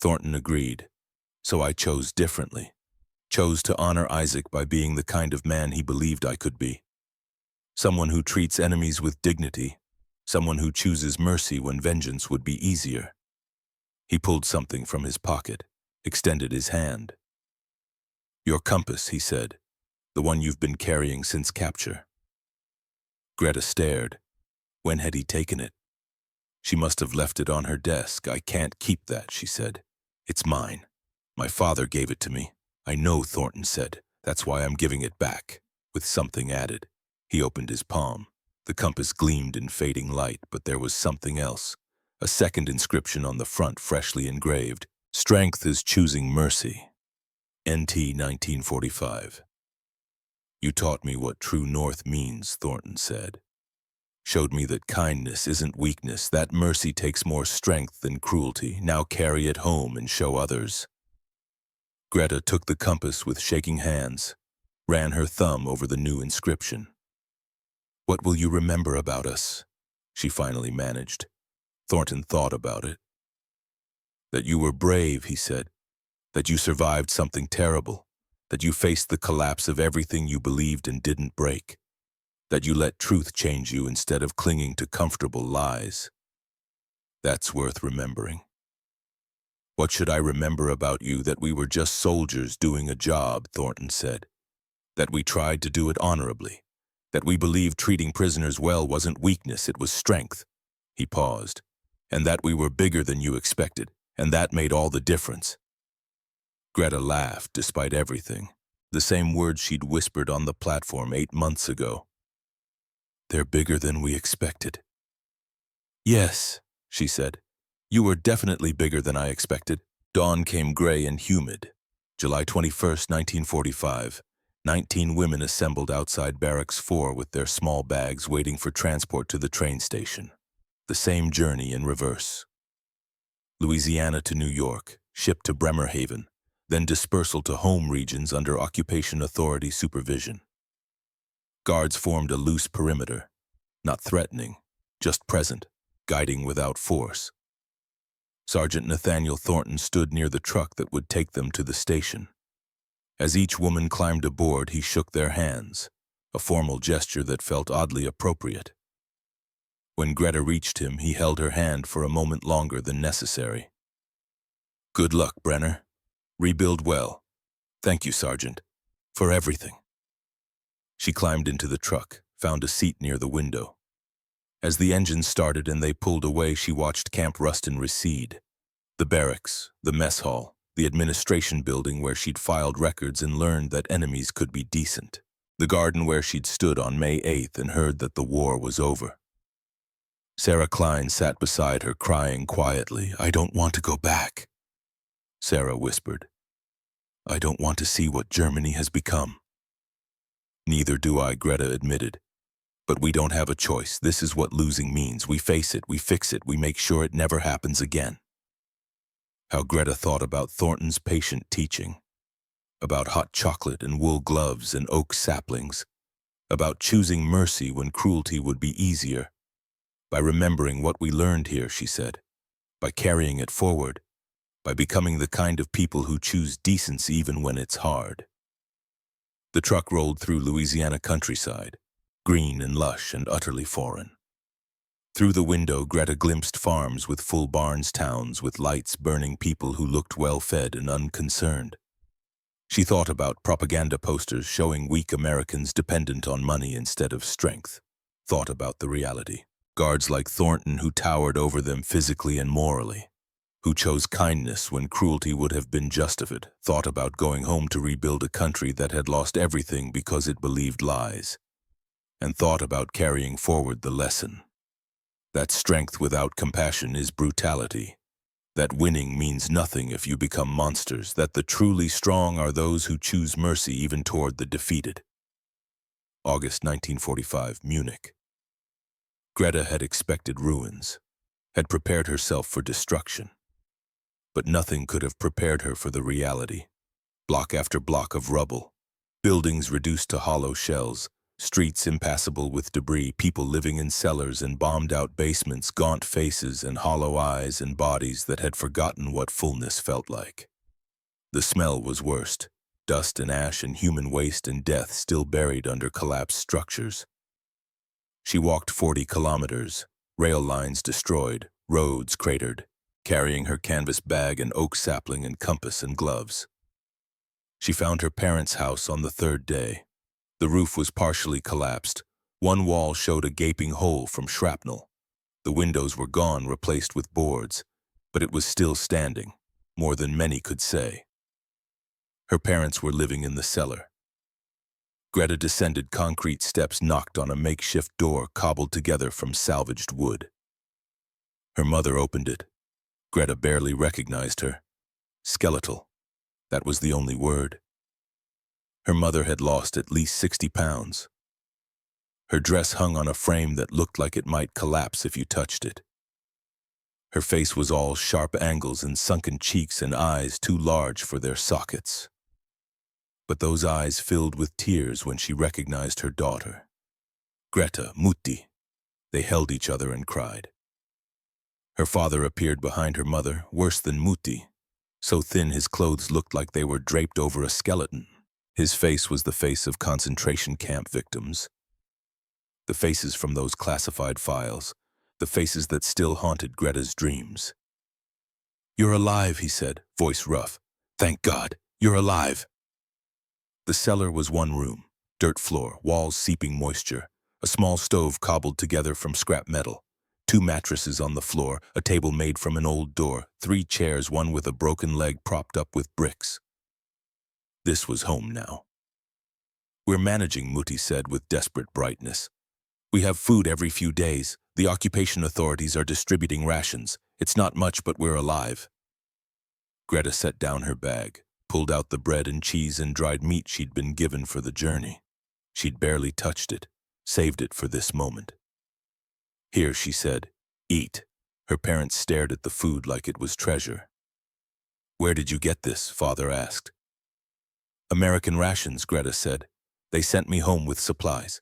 Thornton agreed. So I chose differently. Chose to honor Isaac by being the kind of man he believed I could be. Someone who treats enemies with dignity. Someone who chooses mercy when vengeance would be easier. He pulled something from his pocket, extended his hand. Your compass, he said. The one you've been carrying since capture. Greta stared. When had he taken it? She must have left it on her desk. I can't keep that, she said. It's mine. My father gave it to me. I know, Thornton said. That's why I'm giving it back, with something added. He opened his palm. The compass gleamed in fading light, but there was something else. A second inscription on the front, freshly engraved. Strength is choosing mercy. NT 1945. You taught me what true north means, Thornton said. Showed me that kindness isn't weakness, that mercy takes more strength than cruelty. Now carry it home and show others. Greta took the compass with shaking hands, ran her thumb over the new inscription. What will you remember about us? She finally managed. Thornton thought about it. That you were brave, he said. That you survived something terrible. That you faced the collapse of everything you believed and didn't break. That you let truth change you instead of clinging to comfortable lies. That's worth remembering. What should I remember about you? That we were just soldiers doing a job, Thornton said. That we tried to do it honorably. That we believed treating prisoners well wasn't weakness, it was strength. He paused. And that we were bigger than you expected, and that made all the difference. Greta laughed despite everything, the same words she'd whispered on the platform 8 months ago. They're bigger than we expected. Yes, she said. You were definitely bigger than I expected. Dawn came gray and humid. July 21st, 1945. 19 women assembled outside Barracks 4 with their small bags waiting for transport to the train station. The same journey in reverse. Louisiana to New York, shipped to Bremerhaven, then dispersal to home regions under occupation authority supervision. Guards formed a loose perimeter, not threatening, just present, guiding without force. Sergeant Nathaniel Thornton stood near the truck that would take them to the station. As each woman climbed aboard, he shook their hands, a formal gesture that felt oddly appropriate. When Greta reached him, he held her hand for a moment longer than necessary. Good luck, Brenner. Rebuild well. Thank you, Sergeant, for everything. She climbed into the truck, found a seat near the window. As the engine started and they pulled away, she watched Camp Ruston recede. The barracks, the mess hall, the administration building where she'd filed records and learned that enemies could be decent. The garden where she'd stood on May 8th and heard that the war was over. Sarah Klein sat beside her, crying quietly. I don't want to go back. Sarah whispered. I don't want to see what Germany has become. Neither do I, Greta admitted. But we don't have a choice. This is what losing means. We face it, we fix it, we make sure it never happens again. How Greta thought about Thornton's patient teaching. About hot chocolate and wool gloves and oak saplings. About choosing mercy when cruelty would be easier. By remembering what we learned here, she said. By carrying it forward. By becoming the kind of people who choose decency even when it's hard. The truck rolled through Louisiana countryside, green and lush and utterly foreign. Through the window, Greta glimpsed farms with full barns, towns with lights burning, people who looked well-fed and unconcerned. She thought about propaganda posters showing weak Americans dependent on money instead of strength. Thought about the reality. Guards like Thornton who towered over them physically and morally. Who chose kindness when cruelty would have been justified. Thought about going home to rebuild a country that had lost everything because it believed lies. And thought about carrying forward the lesson. That strength without compassion is brutality. That winning means nothing if you become monsters. That the truly strong are those who choose mercy even toward the defeated. August 1945, Munich. Greta had expected ruins, had prepared herself for destruction. But nothing could have prepared her for the reality. Block after block of rubble, Buildings reduced to hollow shells, streets impassable with debris, people living in cellars and bombed-out basements, gaunt faces and hollow eyes and bodies that had forgotten what fullness felt like. The smell was worst, dust and ash and human waste and death still buried under collapsed structures. She walked 40 kilometers, rail lines destroyed, roads cratered, carrying her canvas bag and oak sapling and compass and gloves. She found her parents' house on the third day. The roof was partially collapsed. One wall showed a gaping hole from shrapnel. The windows were gone, replaced with boards, but it was still standing, more than many could say. Her parents were living in the cellar. Greta descended concrete steps, knocked on a makeshift door cobbled together from salvaged wood. Her mother opened it. Greta barely recognized her. Skeletal. That was the only word. Her mother had lost at least 60 pounds. Her dress hung on a frame that looked like it might collapse if you touched it. Her face was all sharp angles and sunken cheeks and eyes too large for their sockets. But those eyes filled with tears when she recognized her daughter. Greta, Mutti. They held each other and cried. Her father appeared behind her mother, worse than Mutti. So thin his clothes looked like they were draped over a skeleton. His face was the face of concentration camp victims. The faces from those classified files, the faces that still haunted Greta's dreams. "You're alive," he said, voice rough. "Thank God, you're alive." The cellar was one room, dirt floor, walls seeping moisture, a small stove cobbled together from scrap metal, 2 mattresses on the floor, a table made from an old door, 3 chairs, one with a broken leg propped up with bricks. This was home now. "We're managing," Mutti said with desperate brightness. "We have food every few days. The occupation authorities are distributing rations. It's not much, but we're alive." Greta set down her bag, pulled out the bread and cheese and dried meat she'd been given for the journey. She'd barely touched it, saved it for this moment. "Here," she said, "eat." Her parents stared at the food like it was treasure. "Where did you get this?" Father asked. "American rations," Greta said. "They sent me home with supplies."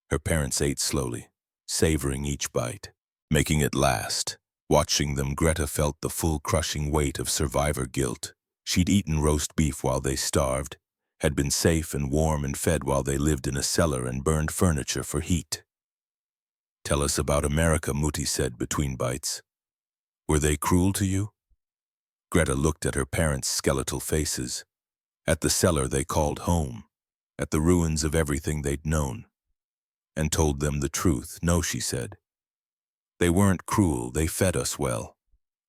Her parents ate slowly, savoring each bite, making it last. Watching them, Greta felt the full crushing weight of survivor guilt. She'd eaten roast beef while they starved, had been safe and warm and fed while they lived in a cellar and burned furniture for heat. "Tell us about America," Mutti said between bites. "Were they cruel to you?" Greta looked at her parents' skeletal faces, at the cellar they called home, at the ruins of everything they'd known, and told them the truth. "No," she said. "They weren't cruel, they fed us well,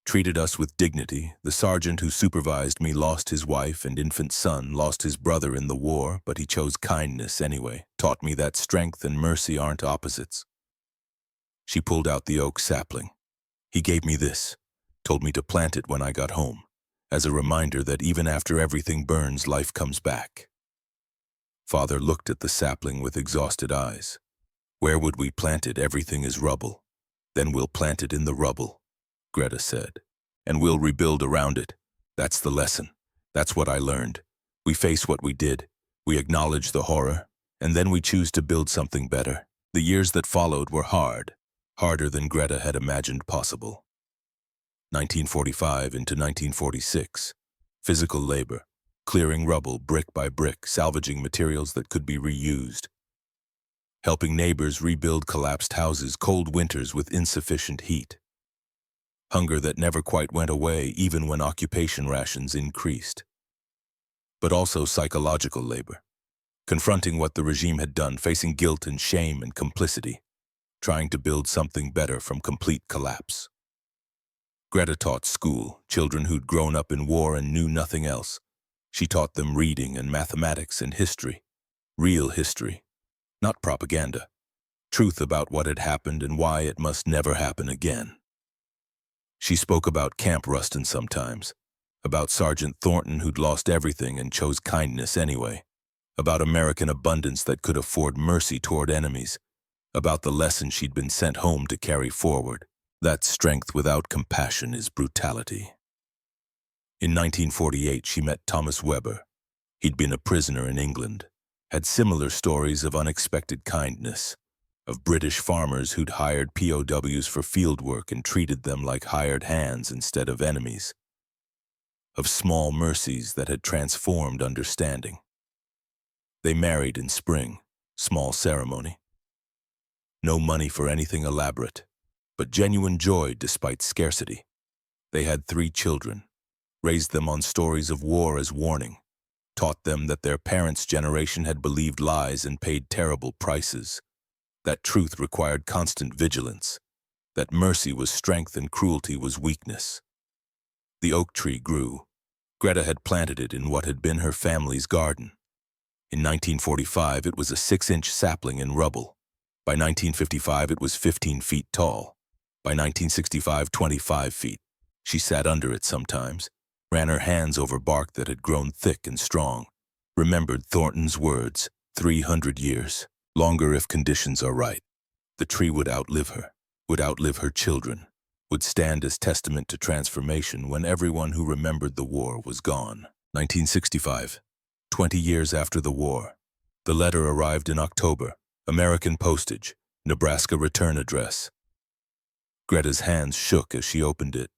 treated us with dignity. The sergeant who supervised me lost his wife and infant son, lost his brother in the war, but he chose kindness anyway, taught me that strength and mercy aren't opposites." She pulled out the oak sapling. "He gave me this, told me to plant it when I got home, as a reminder that even after everything burns, life comes back." Father looked at the sapling with exhausted eyes. "Where would we plant it? Everything is rubble." "Then we'll plant it in the rubble," Greta said, "and we'll rebuild around it. That's the lesson. That's what I learned. We face what we did, we acknowledge the horror, and then we choose to build something better." The years that followed were hard, harder than Greta had imagined possible. 1945 into 1946. Physical labor, clearing rubble brick by brick, salvaging materials that could be reused. Helping neighbors rebuild collapsed houses, cold winters with insufficient heat. Hunger that never quite went away even when occupation rations increased. But also psychological labor. Confronting what the regime had done, facing guilt and shame and complicity. Trying to build something better from complete collapse. Greta taught school, children who'd grown up in war and knew nothing else. She taught them reading and mathematics and history. Real history, not propaganda. Truth about what had happened and why it must never happen again. She spoke about Camp Rustin sometimes, about Sergeant Thornton who'd lost everything and chose kindness anyway, about American abundance that could afford mercy toward enemies, about the lesson she'd been sent home to carry forward, that strength without compassion is brutality. In 1948, she met Thomas Weber, He'd been a prisoner in England, had similar stories of unexpected kindness, of British farmers who'd hired POWs for field work and treated them like hired hands instead of enemies, of small mercies that had transformed understanding. They married in spring, small ceremony. No money for anything elaborate, but genuine joy despite scarcity. They had 3 children, raised them on stories of war as warning, taught them that their parents' generation had believed lies and paid terrible prices, that truth required constant vigilance, that mercy was strength and cruelty was weakness. The oak tree grew. Greta had planted it in what had been her family's garden. In 1945, it was a 6-inch sapling in rubble. By 1955, it was 15 feet tall. By 1965, 25 feet. She sat under it sometimes, ran her hands over bark that had grown thick and strong, remembered Thornton's words, 300 years, longer if conditions are right. The tree would outlive her children, would stand as testament to transformation when everyone who remembered the war was gone. 1965, 20 years after the war. The letter arrived in October, American postage, Nebraska return address. Greta's hands shook as she opened it.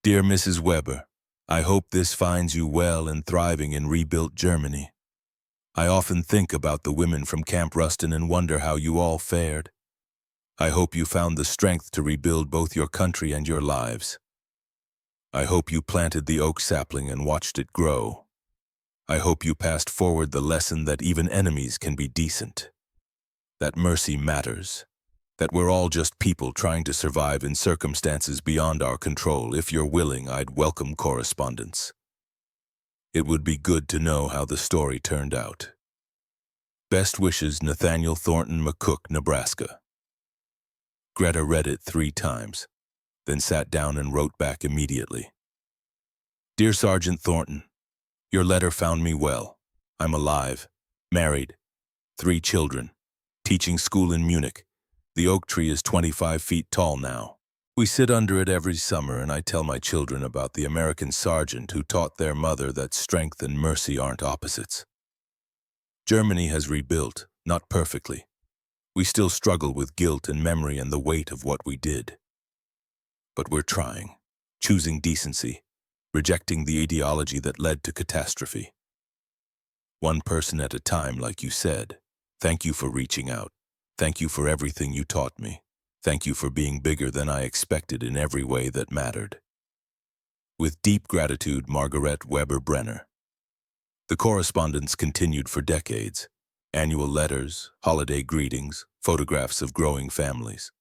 Dear Mrs. Weber, I hope this finds you well and thriving in rebuilt Germany. I often think about the women from Camp Rustin and wonder how you all fared. I hope you found the strength to rebuild both your country and your lives. I hope you planted the oak sapling and watched it grow. I hope you passed forward the lesson that even enemies can be decent, that mercy matters, that we're all just people trying to survive in circumstances beyond our control. If you're willing, I'd welcome correspondence. It would be good to know how the story turned out. Best wishes, Nathaniel Thornton, McCook, Nebraska. Greta read it 3 times, then sat down and wrote back immediately. Dear Sergeant Thornton, your letter found me well. I'm alive, married, 3 children, teaching school in Munich. The oak tree is 25 feet tall now. We sit under it every summer, and I tell my children about the American sergeant who taught their mother that strength and mercy aren't opposites. Germany has rebuilt, not perfectly. We still struggle with guilt and memory and the weight of what we did. But we're trying, choosing decency, rejecting the ideology that led to catastrophe. One person at a time, like you said. Thank you for reaching out. Thank you for everything you taught me. Thank you for being bigger than I expected in every way that mattered. With deep gratitude, Margaret Weber Brenner. The correspondence continued for decades. Annual letters, holiday greetings, photographs of growing families.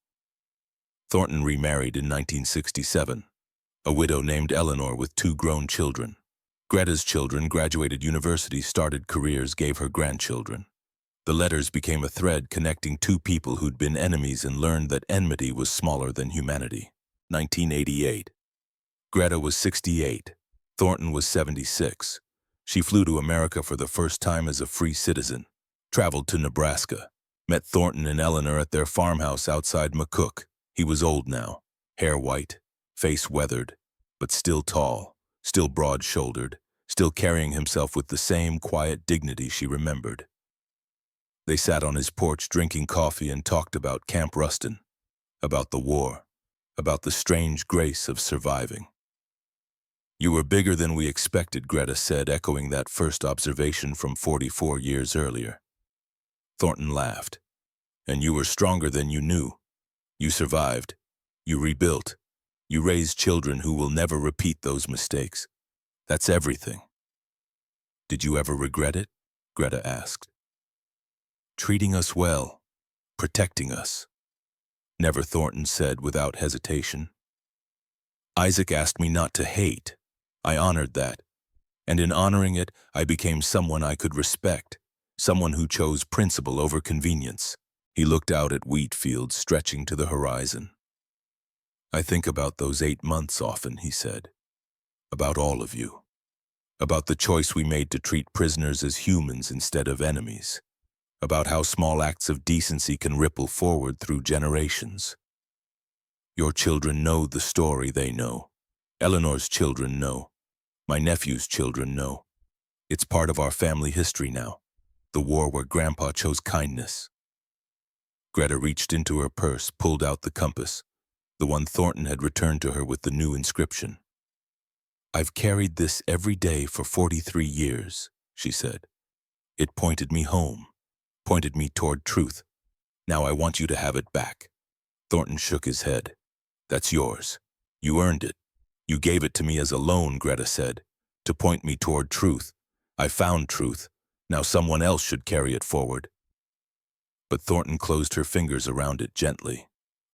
Thornton remarried in 1967, a widow named Eleanor with 2 grown children. Greta's children graduated university, started careers, gave her grandchildren. The letters became a thread connecting 2 people who'd been enemies and learned that enmity was smaller than humanity. 1988. Greta was 68. Thornton was 76. She flew to America for the first time as a free citizen, traveled to Nebraska, met Thornton and Eleanor at their farmhouse outside McCook. He was old now, hair white, face weathered, but still tall, still broad-shouldered, still carrying himself with the same quiet dignity she remembered. They sat on his porch drinking coffee and talked about Camp Rustin, about the war, about the strange grace of surviving. You were bigger than we expected, Greta said, echoing that first observation from 44 years earlier. Thornton laughed. And you were stronger than you knew. You survived. You rebuilt. You raised children who will never repeat those mistakes. That's everything. Did you ever regret it? Greta asked. Treating us well, protecting us. Never, Thornton said without hesitation. Isaac asked me not to hate. I honored that. And in honoring it, I became someone I could respect, someone who chose principle over convenience. He looked out at wheat fields stretching to the horizon. I think about those 8 months often, he said. About all of you. About the choice we made to treat prisoners as humans instead of enemies. About how small acts of decency can ripple forward through generations. Your children know the story they know. Eleanor's children know. My nephew's children know. It's part of our family history now. The war where Grandpa chose kindness. Greta reached into her purse, pulled out the compass, the one Thornton had returned to her with the new inscription. "I've carried this every day for 43 years, she said. "It pointed me home, pointed me toward truth. Now I want you to have it back." Thornton shook his head. "That's yours. You earned it. You gave it to me as a loan," Greta said, "to point me toward truth. I found truth. Now someone else should carry it forward." But Thornton closed her fingers around it gently.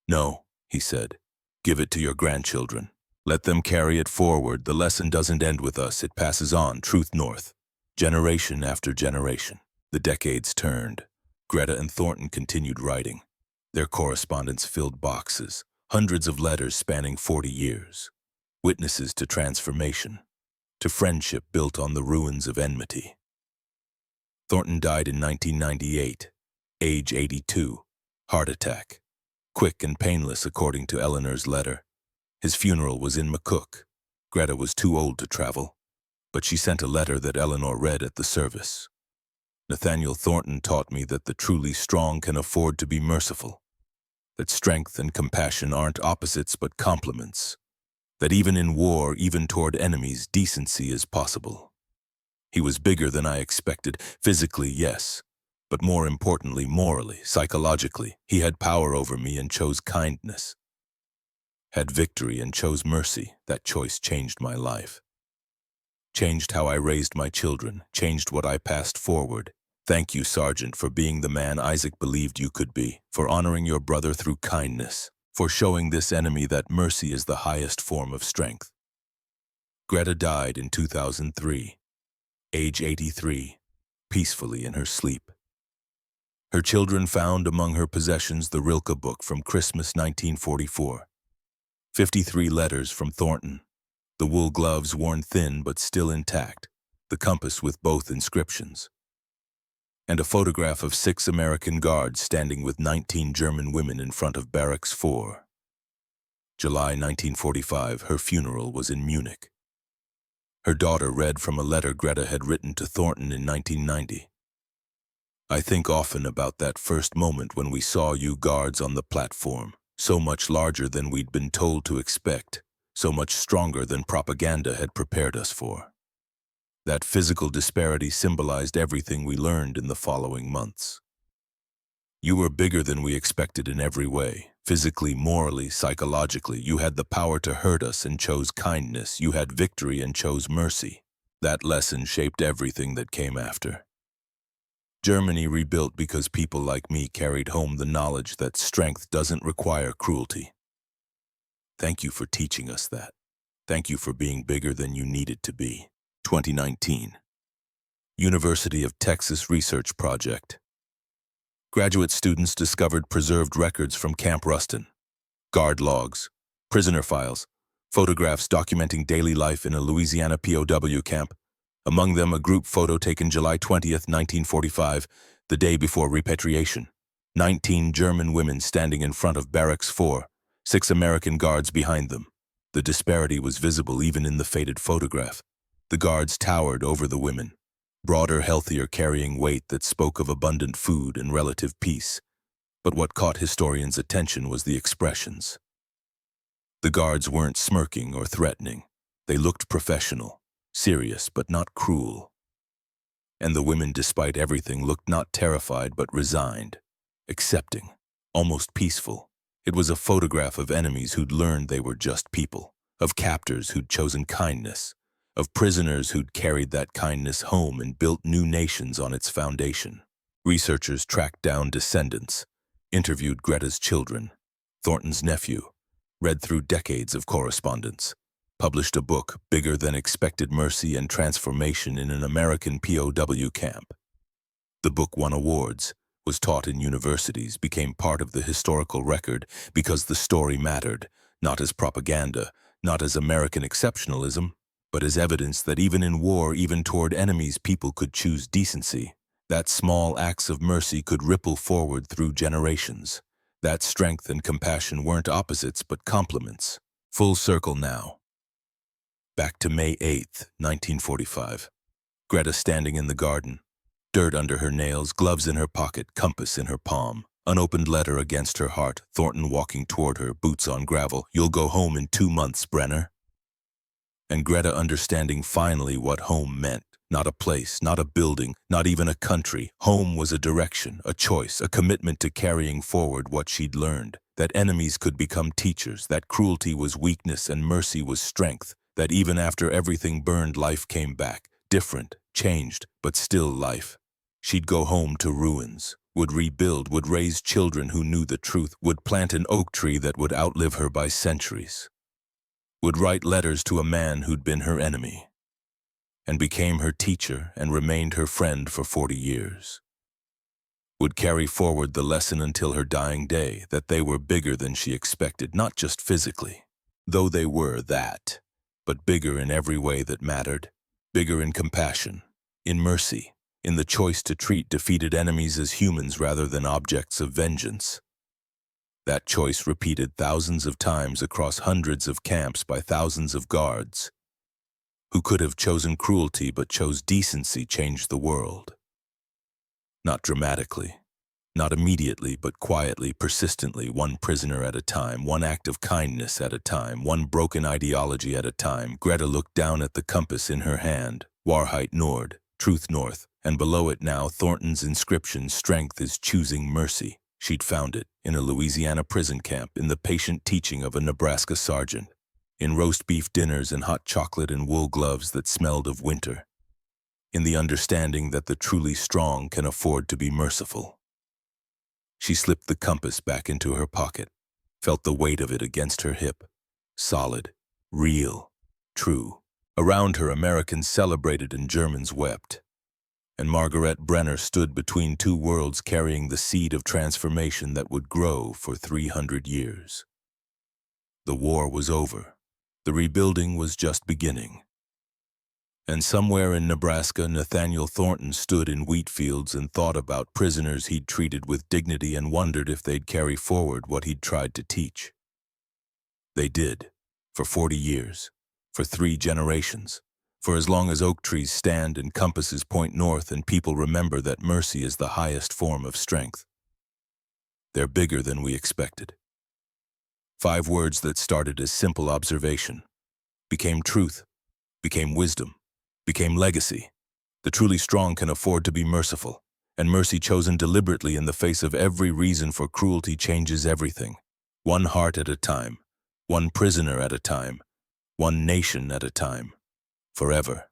"No," he said. "Give it to your grandchildren. Let them carry it forward. The lesson doesn't end with us. It passes on, truth north. Generation after generation." The decades turned. Greta and Thornton continued writing. Their correspondence filled boxes, hundreds of letters spanning 40 years. Witnesses to transformation, to friendship built on the ruins of enmity. Thornton died in 1998, age 82, heart attack. Quick and painless, according to Eleanor's letter. His funeral was in McCook. Greta was too old to travel, but she sent a letter that Eleanor read at the service. "Nathaniel Thornton taught me that the truly strong can afford to be merciful, that strength and compassion aren't opposites but complements, that even in war, even toward enemies, decency is possible. He was bigger than I expected, physically, yes, but more importantly, morally, psychologically. He had power over me and chose kindness. Had victory and chose mercy. That choice changed my life. Changed how I raised my children, changed what I passed forward. Thank you, Sergeant, for being the man Isaac believed you could be, for honoring your brother through kindness, for showing this enemy that mercy is the highest form of strength." Greta died in 2003, age 83, peacefully in her sleep. Her children found among her possessions the Rilke book from Christmas 1944, 53 letters from Thornton, the wool gloves worn thin but still intact, the compass with both inscriptions, and a photograph of 6 American guards standing with 19 German women in front of Barracks 4. July 1945, her funeral was in Munich. Her daughter read from a letter Greta had written to Thornton in 1990. "I think often about that first moment when we saw you guards on the platform, so much larger than we'd been told to expect, so much stronger than propaganda had prepared us for. That physical disparity symbolized everything we learned in the following months. You were bigger than we expected in every way, physically, morally, psychologically. You had the power to hurt us and chose kindness. You had victory and chose mercy. That lesson shaped everything that came after. Germany rebuilt because people like me carried home the knowledge that strength doesn't require cruelty. Thank you for teaching us that. Thank you for being bigger than you needed to be." 2019. University of Texas Research Project. Graduate students discovered preserved records from Camp Rustin, guard logs, prisoner files, photographs documenting daily life in a Louisiana POW camp, among them a group photo taken July 20th, 1945, the day before repatriation. 19 German women standing in front of Barracks 4, 6 American guards behind them. The disparity was visible even in the faded photograph. The guards towered over the women, broader, healthier, carrying weight that spoke of abundant food and relative peace. But what caught historians' attention was the expressions. The guards weren't smirking or threatening. They looked professional, serious but not cruel. And the women, despite everything, looked not terrified but resigned, accepting, almost peaceful. It was a photograph of enemies who'd learned they were just people, of captors who'd chosen kindness, of prisoners who'd carried that kindness home and built new nations on its foundation. Researchers tracked down descendants, interviewed Greta's children, Thornton's nephew, read through decades of correspondence, published a book, Bigger Than Expected: Mercy and Transformation in an American POW Camp. The book won awards, was taught in universities, became part of the historical record because the story mattered, not as propaganda, not as American exceptionalism, but as evidence that even in war, even toward enemies, people could choose decency. That small acts of mercy could ripple forward through generations. That strength and compassion weren't opposites but complements. Full circle now. Back to May 8th, 1945. Greta standing in the garden, dirt under her nails, gloves in her pocket, compass in her palm. Unopened letter against her heart, Thornton walking toward her, boots on gravel. You'll go home in 2 months, Brenner. And Greta understanding finally what home meant. Not a place, not a building, not even a country. Home was a direction, a choice, a commitment to carrying forward what she'd learned. That enemies could become teachers, that cruelty was weakness and mercy was strength. That even after everything burned, life came back. Different, changed, but still life. She'd go home to ruins, would rebuild, would raise children who knew the truth, would plant an oak tree that would outlive her by centuries, would write letters to a man who'd been her enemy, and became her teacher and remained her friend for 40 years. Would carry forward the lesson until her dying day, that they were bigger than she expected, not just physically, though they were that, but bigger in every way that mattered, bigger in compassion, in mercy, in the choice to treat defeated enemies as humans rather than objects of vengeance. That choice repeated thousands of times across hundreds of camps by thousands of guards, who could have chosen cruelty but chose decency, changed the world. Not dramatically, not immediately, but quietly, persistently, one prisoner at a time, one act of kindness at a time, one broken ideology at a time. Greta looked down at the compass in her hand, Wahrheit Nord, Truth North, and below it now Thornton's inscription, Strength is choosing mercy. She'd found it in a Louisiana prison camp, in the patient teaching of a Nebraska sergeant, in roast beef dinners and hot chocolate and wool gloves that smelled of winter, in the understanding that the truly strong can afford to be merciful. She slipped the compass back into her pocket, felt the weight of it against her hip, solid, real, true. Around her, Americans celebrated and Germans wept. And Margaret Brenner stood between two worlds, carrying the seed of transformation that would grow for 300 years. The war was over. The rebuilding was just beginning. And somewhere in Nebraska, Nathaniel Thornton stood in wheat fields and thought about prisoners he'd treated with dignity and wondered if they'd carry forward what he'd tried to teach. They did, for 40 years, for 3 generations. For as long as oak trees stand and compasses point north and people remember that mercy is the highest form of strength. They're bigger than we expected. 5 words that started as simple observation became truth, became wisdom, became legacy. The truly strong can afford to be merciful, and mercy chosen deliberately in the face of every reason for cruelty changes everything. One heart at a time, one prisoner at a time, one nation at a time. Forever.